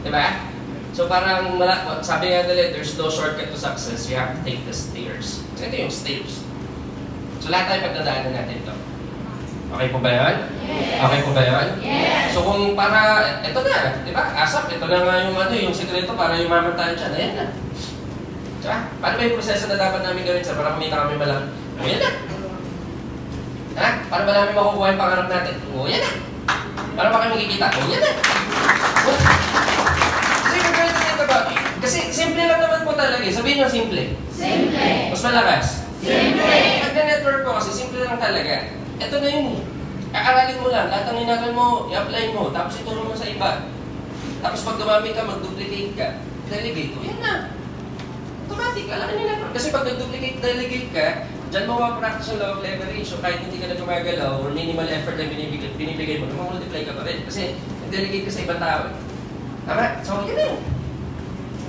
S2: Diba? So parang, sabi nga nila, there's no shortcut to success. You have to take the stairs. So ito yung stairs. So lahat tayo pagdadaanan natin ito. Okay po ba yun? Okay po ba yun? So kung para, ito na, di ba? ASAP, ito na nga yung, yung sikreto para yumaman tayo dyan. Ayan na. Diba? Paano ba yung proseso na dapat namin gawin sa para kumita kami malaki? O yan na. Ha? Para ba namin makukuha yung pangarap natin? O yan na. Para ba kami makikita? O yan na. Kasi simple lang naman po talaga eh. Sabihin nyo simple.
S3: Simple.
S2: Mas malakas.
S3: Simple.
S2: Pag na-network po kasi simple lang talaga. Ito na yun. Aaralin mo lang. Lahat ng inaral mo, i-apply mo. Tapos ituro mo sa iba. Tapos pag dumami ka, mag-duplicate ka. Delegate. O yan na. Automatic. Alam ka nila. Kasi pag nag-duplicate, delegate ka, dyan mo ma-practice yung law of leverage. So kahit hindi ka na gumagalaw or minimal effort na binibigay mo, mag-multiply ka pa rin. Kasi delegate ka sa ibang tao. Tama? So yan na yun.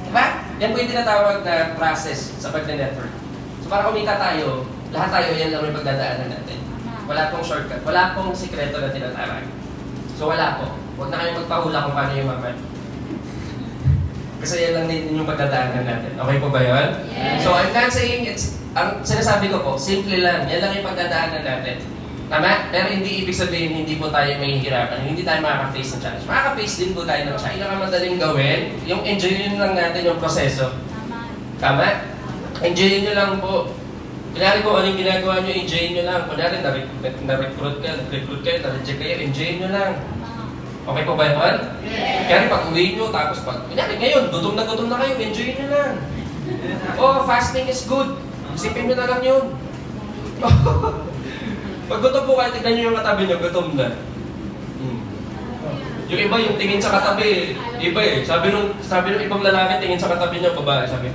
S2: Diba? Yan po yung tinatawag na process sa pag-network. So para kumita tayo, lahat tayo yan lang yung pagdadaanan natin. Wala pong shortcut, wala pong sikreto na tinatawag. So wala po. Huwag na kayong magpahula kung paano yung maman. Kasi yan lang din yung pagdadaanan natin. Okay po ba yun?
S3: Yes.
S2: So I'm not saying ang sinasabi ko po, simple lang. Yan lang yung pagdadaanan natin. Tama? Pero hindi ibig sabihin hindi po tayo mahihirapan. Hindi tayo makaka-face ng challenge. Makaka-face din po tayo ng challenge. Pinakamadaling gawin, yung enjoyin lang natin yung proseso. Tama? Enjoyin nyo lang po. Kunyari kung anong ginagawa nyo, enjoyin nyo lang. Kunyari, na-recruit kayo, na-reject kayo, enjoyin nyo lang. Okay po ba yun? Yes. Kaya pag uwi nyo, tapos pag, kunyari ngayon, gutom na kayo, enjoyin nyo lang. Oh, fasting is good. Isipin nyo na lang yun. Pag gutom po kayo, tignan nyo yung katabi nyo, gutom na. Yung iba, yung tingin sa katabi, iba eh. Sabi nung ibang lalaki, tingin sa katabi niya, babae, sabi.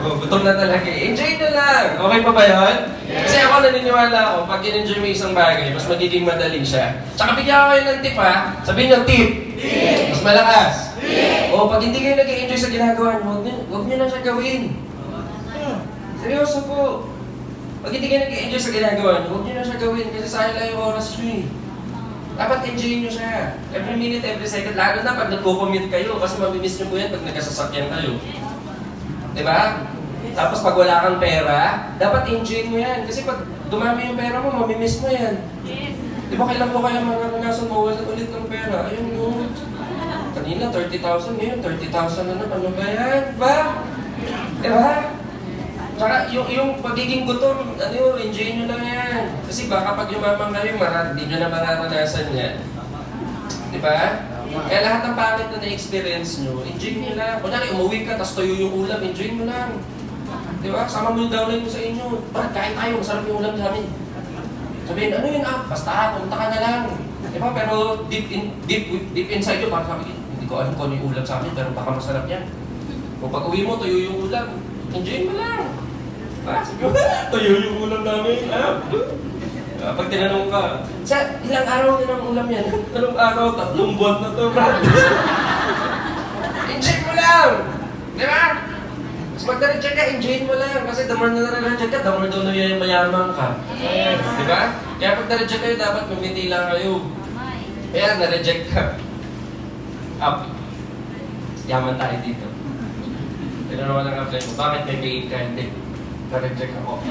S2: Oh, gutom na talaga eh. Enjoy na lang! Okay pa ba yun? Kasi ako naniniwala ako, pag in-enjoy mo isang bagay, mas magiging madali siya. Tsaka bigyan ko kayo ng tip ha. Sabihin niyo, tip! Mas malakas. O, pag hindi kayo nag-i-enjoy sa ginagawa niyo, huwag niyo na siya gawin. Seryoso po. Pag hindi kayo nag-i-enjoy sa ginagawa niyo, huwag niyo na siya gawin kasi sayang lang yung oras niyo eh. Dapat enjoyin nyo siya. Every minute, every second. Lalo na pag nagko-commute kayo kasi mamimiss nyo po yan pag nagkasasakyan kayo. Diba? Tapos pag wala kang pera, dapat enjoyin mo yan. Kasi pag dumami yung pera mo, mamimiss mo yan. Diba kailan po kaya maranasan mo wala ulit ng pera? Ayun yun. Kanina 30,000, ngayon 30,000 na. Ano ba yan? Diba? Diba? Tsaka yung pagiging gutom, enjoy nyo lang yan. Kasi baka pag yumamang kayo, hindi nyo na mararanasan yan. Di ba? Kaya lahat ng pangit na na-experience nyo, enjoy nyo lang. Kunyari, umuwi ka, tapos tuyo yung ulam, enjoy nyo lang. Di ba? Sama mo yung downline mo sa inyo. Brad, kain tayo, masarap yung ulam sa amin. Sabihin, ano yun basta, pumunta ka na lang. Di ba? Pero deep inside nyo, parang sabi, hindi ko alam kung ano yung ulam sa amin, pero baka masarap yan. Kung pag uwi mo, tuyo yung ulam, enjoy mo lang. Sabi ko, tuyo yung ulam namin. Pag tinanong ka, sa ilang araw din ang ulam yan? Anong araw? 3 buwan na to, bro. Enjoy mo lang! Di ba? Mas magda-reject ka, enjoy mo lang. Kasi the more na na-reject ka, the more doon na mayaman ka. Yes. Di ba? Kaya pag na-reject kayo, dapat mamiti lang kayo. Kaya na-reject ka. Up. Yaman tayo dito. Tinanong lang apply mo, bakit may paid ka? Hindi. Na-reject ako.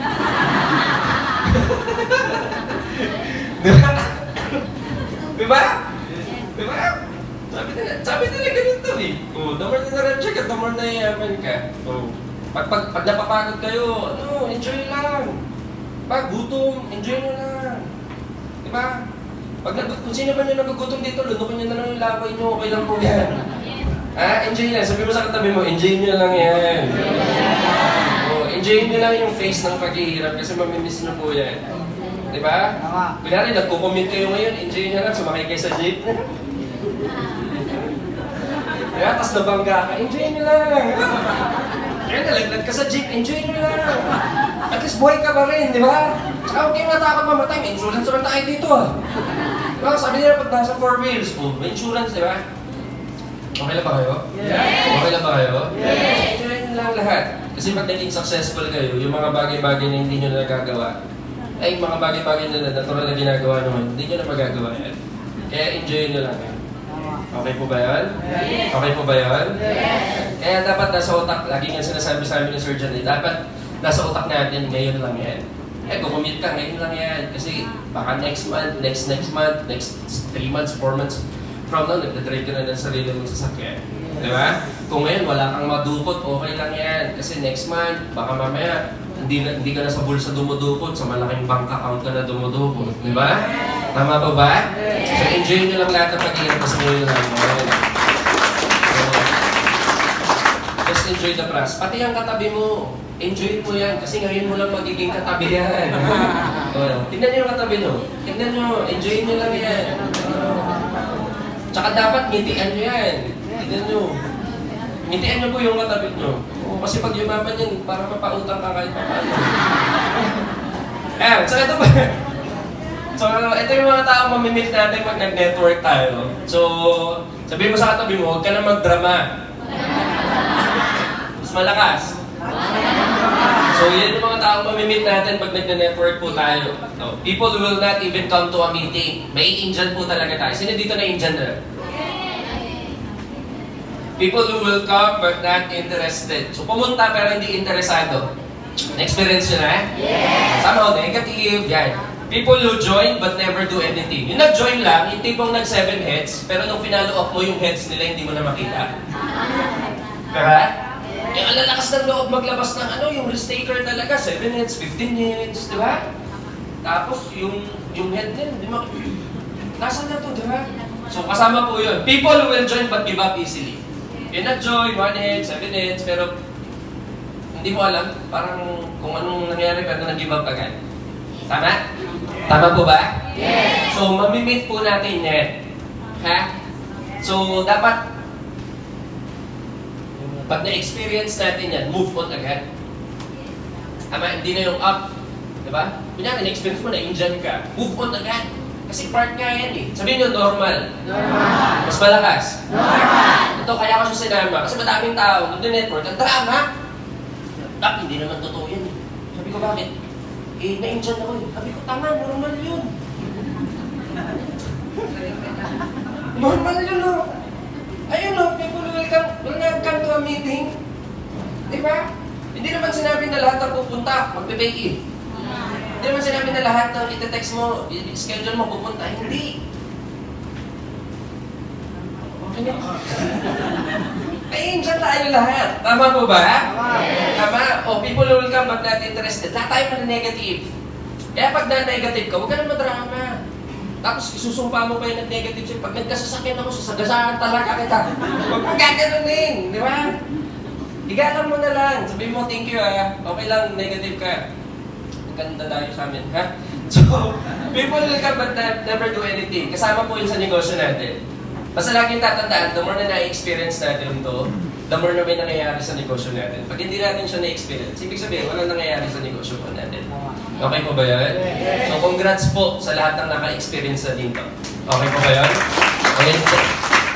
S2: Diba? Diba? Sabi nila ganito eh. Oh, the more na na-reject ka, the more na yayaman ka. Oh. Pag napapagod kayo, enjoy lang. Pag gutom, enjoy nyo lang. Diba? Kung sino ba nyo nagugutom dito, lunukin nyo na lang yung laway nyo, okay lang po yan. Enjoy lang. Sabi mo sa katabi mo, enjoy nyo lang yan. Enjoy nyo lang yung face ng paghihirap kasi mamimiss nyo po yan. Diba? Kunyari, nagko-commute kayo ngayon, enjoy nyo lang, sumakay kayo sa jeep. Kaya, tas nabangga ka, enjoy nyo lang. Kaya nalaglag ka sa jeep, enjoy nyo lang. At least buhay ka pa rin, di ba? Tsaka huwag kayong natakot mamatay, may insurance naman tayo dito Diba? Sabi nila pag nasa 4 wheels, may insurance, di ba? Okay lang ba kayo? Yes! Okay lang ba kayo? Yes! Enjoy nyo lang lahat. Kasi pag naging successful kayo, yung mga bagay-bagay na hindi nyo nagagawa, ay mga bagay-bagay na natural na ginagawa naman, hindi nyo na magagawa yan. Kaya enjoy nyo lang yan. Okay po ba yan? Yes! Okay po ba yan? Yes! Kaya dapat nasa utak, lagi nga sinasabi sa amin ng surgeon, dapat nasa utak natin, ngayon lang yan. Kung-commute ka, ngayon lang yan. Kasi baka next month, next month, next 3 months, 4 months, from now, nagdadrive ka na ng sarili mong sasakyan. Di ba? Kung ngayon wala kang madukot, okay lang yan. Kasi next month, baka mamaya, hindi ka na sa bulsa dumudukot, sa malaking bank account ka na dumudukot. Di ba? Tama ba ba? So enjoy nyo lang lahat ng pag-iirap kasi ngayon lang. Just enjoy the process. Pati ang katabi mo, enjoy mo yan. Kasi ngayon mo lang magiging katabi yan. Tignan nyo yung katabi nyo. Tignan nyo, enjoy nyo lang yan. Tsaka dapat ngitian nyo yan. Tignan nyo. Ngitian nyo po yung katabi nyo. Kasi pag yumaman yan, para mapautang ka kahit paano. So ito ba? So ito yung mga taong mamimit natin pag nag-network tayo. So, sabihin mo sa katabi mo, huwag ka na magdrama. Mas malakas. So yan yung mga taong mamimit natin pag nag-network po tayo. So, people will not even come to a meeting. May Indian po talaga tayo. Sino dito na Indian na? People who will come but not interested. So pumunta pero hindi interesado. Na-experience nyo na? Yes! Somehow negative. Yan. People who join but never do anything. Yung nag-join lang, yung tipong nag-7 heads, pero nung finalo up mo yung heads nila, hindi mo na makita. Diba? Yung alalakas ng loob maglabas ng yung risk taker talaga, 7 minutes, 15 minutes, di ba? Tapos yung head din, di ba? Nasaan na to, di ba? So kasama po yun. People who will join but give up easily. Yung nag-join, 1 head, 7 heads, pero hindi mo alam parang kung anong nangyari pero nag-give up agad. Tama? Tama po ba?
S3: Yes.
S2: So mamimit po natin yan. Ha? So dapat pag na-experience natin yan, move on agad. Tama? Hindi na yung up. Diba? Kunyari, na-experience mo, na-enjoy ka. Move on agad. Kasi part nga yan eh. Sabihin nyo, normal.
S3: Normal.
S2: Mas malakas.
S3: Normal.
S2: Ito, kaya ko siya sinama. Kasi madaming tao, nag-network, ang drama. Hindi naman totoo yan eh. Sabi ko, bakit? Na-enjoy ako eh. Sabi ko, tama, normal yun. Normal yun o. Ayun o, people will not come to a meeting. Di ba? Hindi naman sinabi na lahat ng pupunta, magpe-pay in. Hindi naman sinabi na lahat ng ite-text mo, schedule mo, pupunta. Hindi. Okay na. Ayun, dyan tayo lahat. Tama po ba? Tama. O, people who will come but not interested. Lahat tayo na negative. Kaya pag na-negative ka, huwag ka na madrama. Tapos isusumpa mo pa yung nag-negative siya. Pag nagkasasakyan ako, sasagasaan talaga kita. Huwag mo gaganunin, di ba? Igalang mo na lang. Sabihin mo, thank you Okay lang, negative ka. Maganda tayo sa amin, ha? So, people will come but never do anything. Kasama po yun sa negosyo natin. Basta laging tatandaan, the more na na-experience natin to, the more na may nangyayari sa negosyo natin. Pag hindi natin siya na-experience, ibig sabihin, walang nangyayari sa negosyo po natin. Okay po ba yan? So, congrats po sa lahat ng naka-experience na dito. Okay po ba yan? Okay po.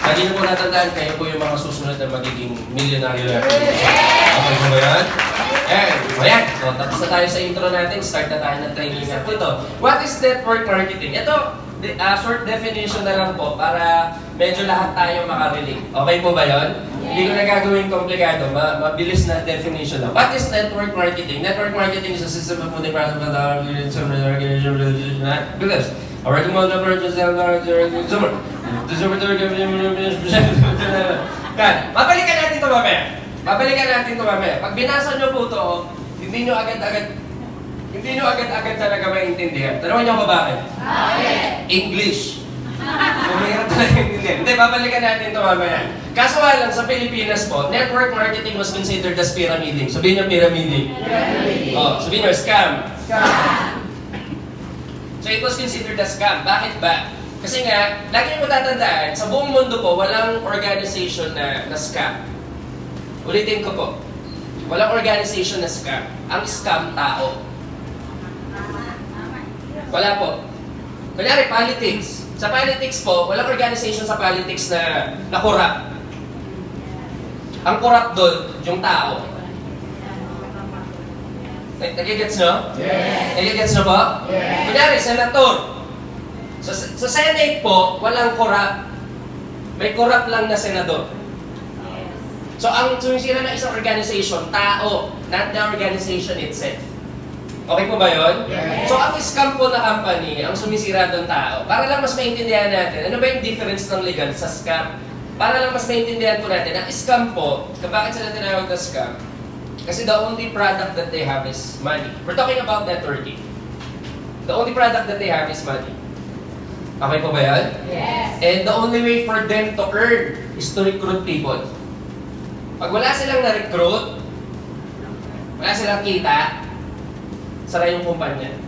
S2: Lagi na po natandaan, kayo po yung mga susunod na magiging milyonaryo natin. Okay po ba yan? Ayan. So, tapos na tayo sa intro natin. Start na tayo ng training natin. Ito, what is network marketing? Ito, short definition na lang po para medyo lahat tayo makarelate. Okay po ba yun? Hindi ko na gagawin komplikado. Mabilis na definition lang. What is network marketing? Network marketing is a system of putting products on the because already more than consumer. Babalikan natin ito mamaya. Pag binasa nyo po ito, hindi nyo agad-agad talaga maintindihan. Tanawin nyo ko bakit? English. Mahirap talaga maintindihan. Hindi, babalikan natin ito mamaya. Kaso lang, sa Pilipinas po, network marketing was considered as pyramiding. Sabihin nyo pyramiding. Sabihin nyo, scam. So it was considered as scam. Bakit ba? Kasi nga, lagi nyo matatandaan, sa buong mundo po, walang organization na scam. Ulitin ko po. Walang organization na scam. Ang scam, tao. Wala po. Kunyari, politics. Sa politics po, walang organization sa politics na corrupt. Ang corrupt doon, yung tao. Nagigets nyo?
S3: Yes.
S2: Nagigets nyo po?
S3: Yes.
S2: Kunyari, senator. Sa Senate po, walang corrupt. May corrupt lang na senador. So, ang sumisira ng isang organization, tao, not the organization itself. Okay po ba yun?
S3: Yes.
S2: So, ang scam po na company, ang sumisira ng tao, para lang mas maintindihan natin, ano ba yung difference ng legal sa scam? Para lang mas maintindihan po natin, ang scam po, bakit sila tinawag na scam? Kasi the only product that they have is money. We're talking about networking. The only product that they have is money. Okay po ba yan?
S3: Yes.
S2: And the only way for them to earn is to recruit people. Pag wala silang na-recruit, wala silang kita, sara yung kumpanya.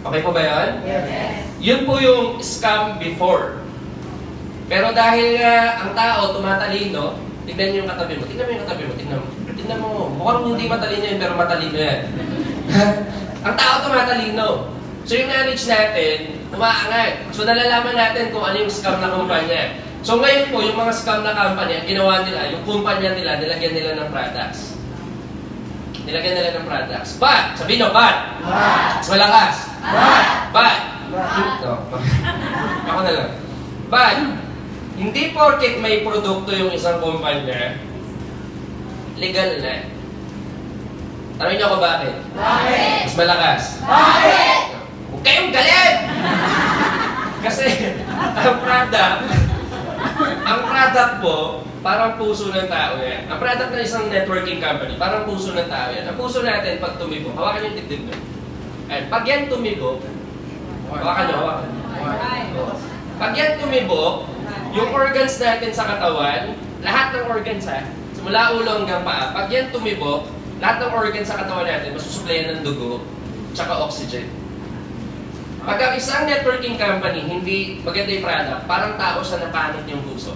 S2: Okay po ba yan?
S3: Yes.
S2: Yun po yung scam before. Pero dahil ang tao tumatalino, tignan niyo yung katabi mo. Tignan mo yung katabi mo. Tignan mo. Mukhang hindi matalino yun, pero matalino yan. Ang tao tumatalino. So yung knowledge natin, umaangat. So nalalaman natin kung ano yung scam na kumpanya. So ngayon po, yung mga scam na company, ang ginawa nila, yung kumpanya nila, nilagyan nila ng products. Nilagyan nila ng products. But, sabihin nyo, but. Mas malakas. But. No. Ako na lang. But, hindi porket may produkto yung isang kumpanya, legal na. Tanong niyo ako bakit? Mas malakas. Huwag kayong galit! Kasi, ang product po, parang puso ng tao yan. Ang product ng isang networking company, parang puso ng tao yan. Ang puso natin, pag tumibo, hawakan yung dibdib mo. Ayan, pag yan tumibo, hawakan nyo, hawakan. Pag yan tumibo, yung organs natin sa katawan, lahat ng organs simula ulo hanggang paa, pag yan tumibo, lahat ng organs sa katawan natin, masusuplayan ng dugo, tsaka oxygen. Pag ang isang networking company, hindi maganda yung product, parang tao siya na panit yung puso.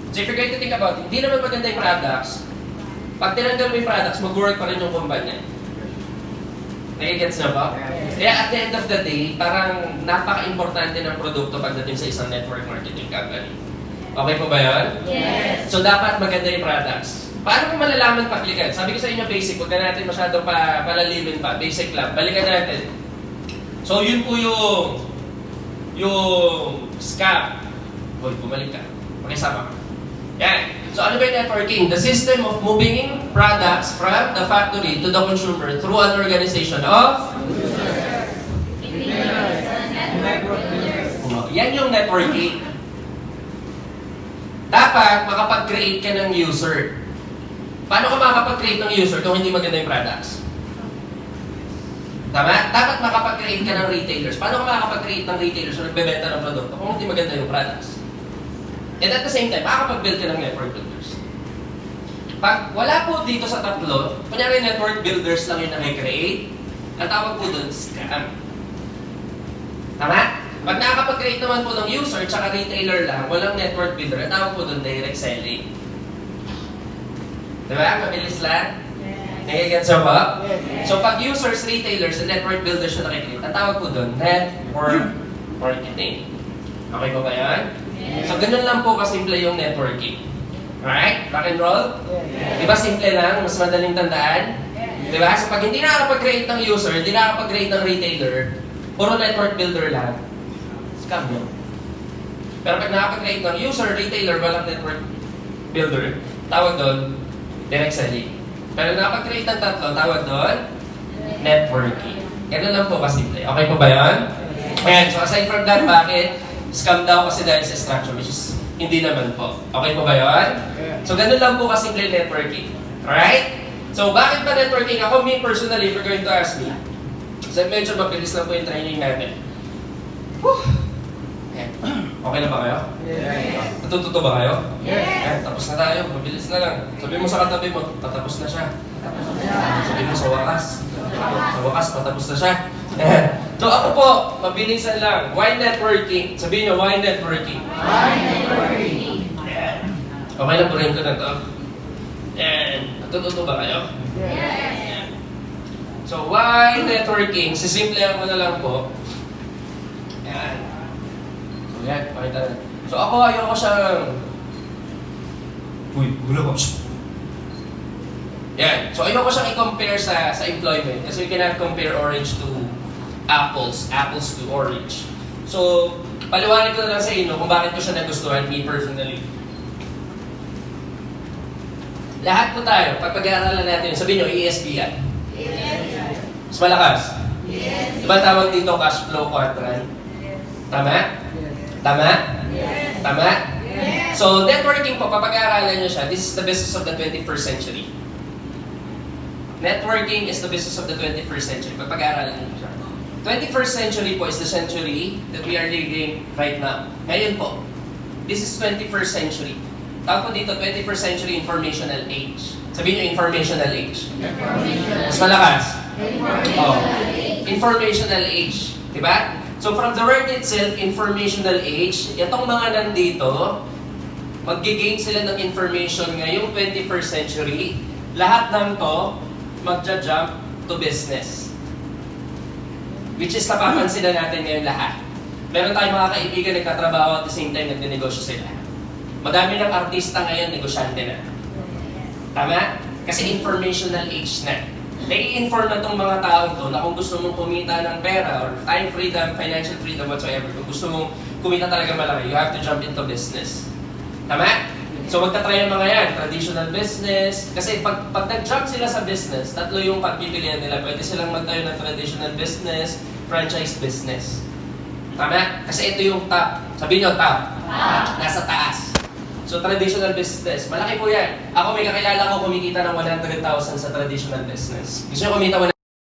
S2: So if you're going to think about it, hindi naman maganda yung products, pag tinanggal mo yung products, mag-work pa rin yung kumpanya. Nagigets na ba? Kaya at the end of the day, parang napaka-importante ng produkto pagdating sa isang network marketing company. Okay po ba yun?
S3: Yes.
S2: So dapat maganda yung products. Paano ko malalaman paglikan? Sabi ko sa inyo basic, huwag na natin masyadong palalimin pa. Basic lang. Balikan natin. So yun po yung scam. Hoy, bumalik ka. Pakisama ka. Yan. So ano ba yung networking? The system of moving products from the factory to the consumer through an organization of... Yan yung networking. Dapat makapag-create ka ng user. Paano ka makakapag-create ng user kung hindi maganda yung products? Tama? Dapat makapag-create ka ng retailers. Paano ka makakapag-create ng retailers na nagbebenta ng produkto kung hindi maganda yung products? And at the same time, makakapag-build ka ng network builders. Pag wala po dito sa tatlo, kunyari network builders lang yung nakikreate, ang tawag po doon, scam. Tama? Pag nakakapag-create naman po ng user tsaka retailer lang, walang network builder, ang tawag po doon, direct selling. Diba? Mabilis lang? Nagigets mo ba? So pag users, retailers, and network builders yung nakikreate, ang tawag po doon, network marketing. Okay po ba yan? So ganun lang po kasimple yung networking. Alright? Rock and roll? Di ba simple lang? Mas madaling tandaan? Di ba? So pag hindi nakakapag-create ng user, hindi nakakapag-create ng retailer, puro network builder lang, scam yun. Pero pag nakakapag-create ng user, retailer, walang network builder, tawag doon, direct selling. Pero nakakapag-create ng tatlo, tawag doon, networking. Ganun lang po kasimple. Okay po ba yan? Ayan, so aside from that, bakit? Scam daw kasi dahil sa structure, which is hindi naman po. Okay po ba yun? So, ganun lang po kasimple networking. Alright? So, bakit ba networking? Ako, me personally, if you're going to ask me, so medyo mabilis lang po yung training natin. Whew! Ayan. Okay na ba kayo?
S4: Yes.
S2: Natututo ba kayo?
S3: Yes.
S2: Ayan, tapos na tayo. Mabilis na lang. Sabi mo sa katabi mo, patapos na siya. Sabi mo sa wakas. Sa wakas, patapos na siya. So ako po, mabilisan lang. Why networking? Sabihin nyo, why networking?
S3: Why networking?
S2: Okay na, burahin ko na to. Yan. Natututo ba kayo?
S3: Yes.
S2: So why networking? Sisimplihan ko na lang po. Yan. So yan, pakita na. So ako, ayoko siyang... Uy, gula ko. Yan. So ayoko siyang i-compare sa employment kasi we cannot compare orange to apples to orange. So, paliwanag ko na lang sa inyo kung bakit ko siya nagustuhan, me personally. Lahat po tayo, pag pag-aaralan natin, sabihin nyo, ESP yan.
S3: Yes.
S2: Mas malakas.
S3: Yes.
S2: Diba tawag dito cash flow quadrant? Tama? Tama?
S3: Yes.
S2: Tama?
S3: Yes.
S2: So, networking po, papag-aaralan nyo siya, this is the business of the 21st century. Networking is the business of the 21st century. Pag-aaralan nyo siya. 21st century po is the century that we are living right now. Ngayon po, this is 21st century. Tawag po dito, 21st century informational age. Sabihin nyo, informational age. Mas malakas. Oh. Informational age. Diba? So from the word itself, informational age, itong mga nandito, mag-gain sila ng information ngayong 21st century. Lahat ng to, magja-jump to business. Which is napapansin na natin ngayon lahat. Meron tayong mga kaibigan nagtatrabaho at the same time nagninegosyo sila. Madami ng artista ngayon, negosyante na. Tama? Kasi informational age na. Nai-inform na itong mga taong to na kung gusto mong kumita ng pera or time freedom, financial freedom, whatsoever, kung gusto mong kumita talaga malaki, you have to jump into business. Tama? So magta-try yung mga yan, traditional business. Kasi pag nag-jump sila sa business, tatlo yung pagpipilian nila. Pwede silang magtayo ng traditional business, franchise business. Tama? Kasi ito yung top. Sabihin nyo, top. Nasa taas. So traditional business, malaki po yan. Ako may kakilala ko kumikita ng 100,000 sa traditional business. Gusto nyo kumita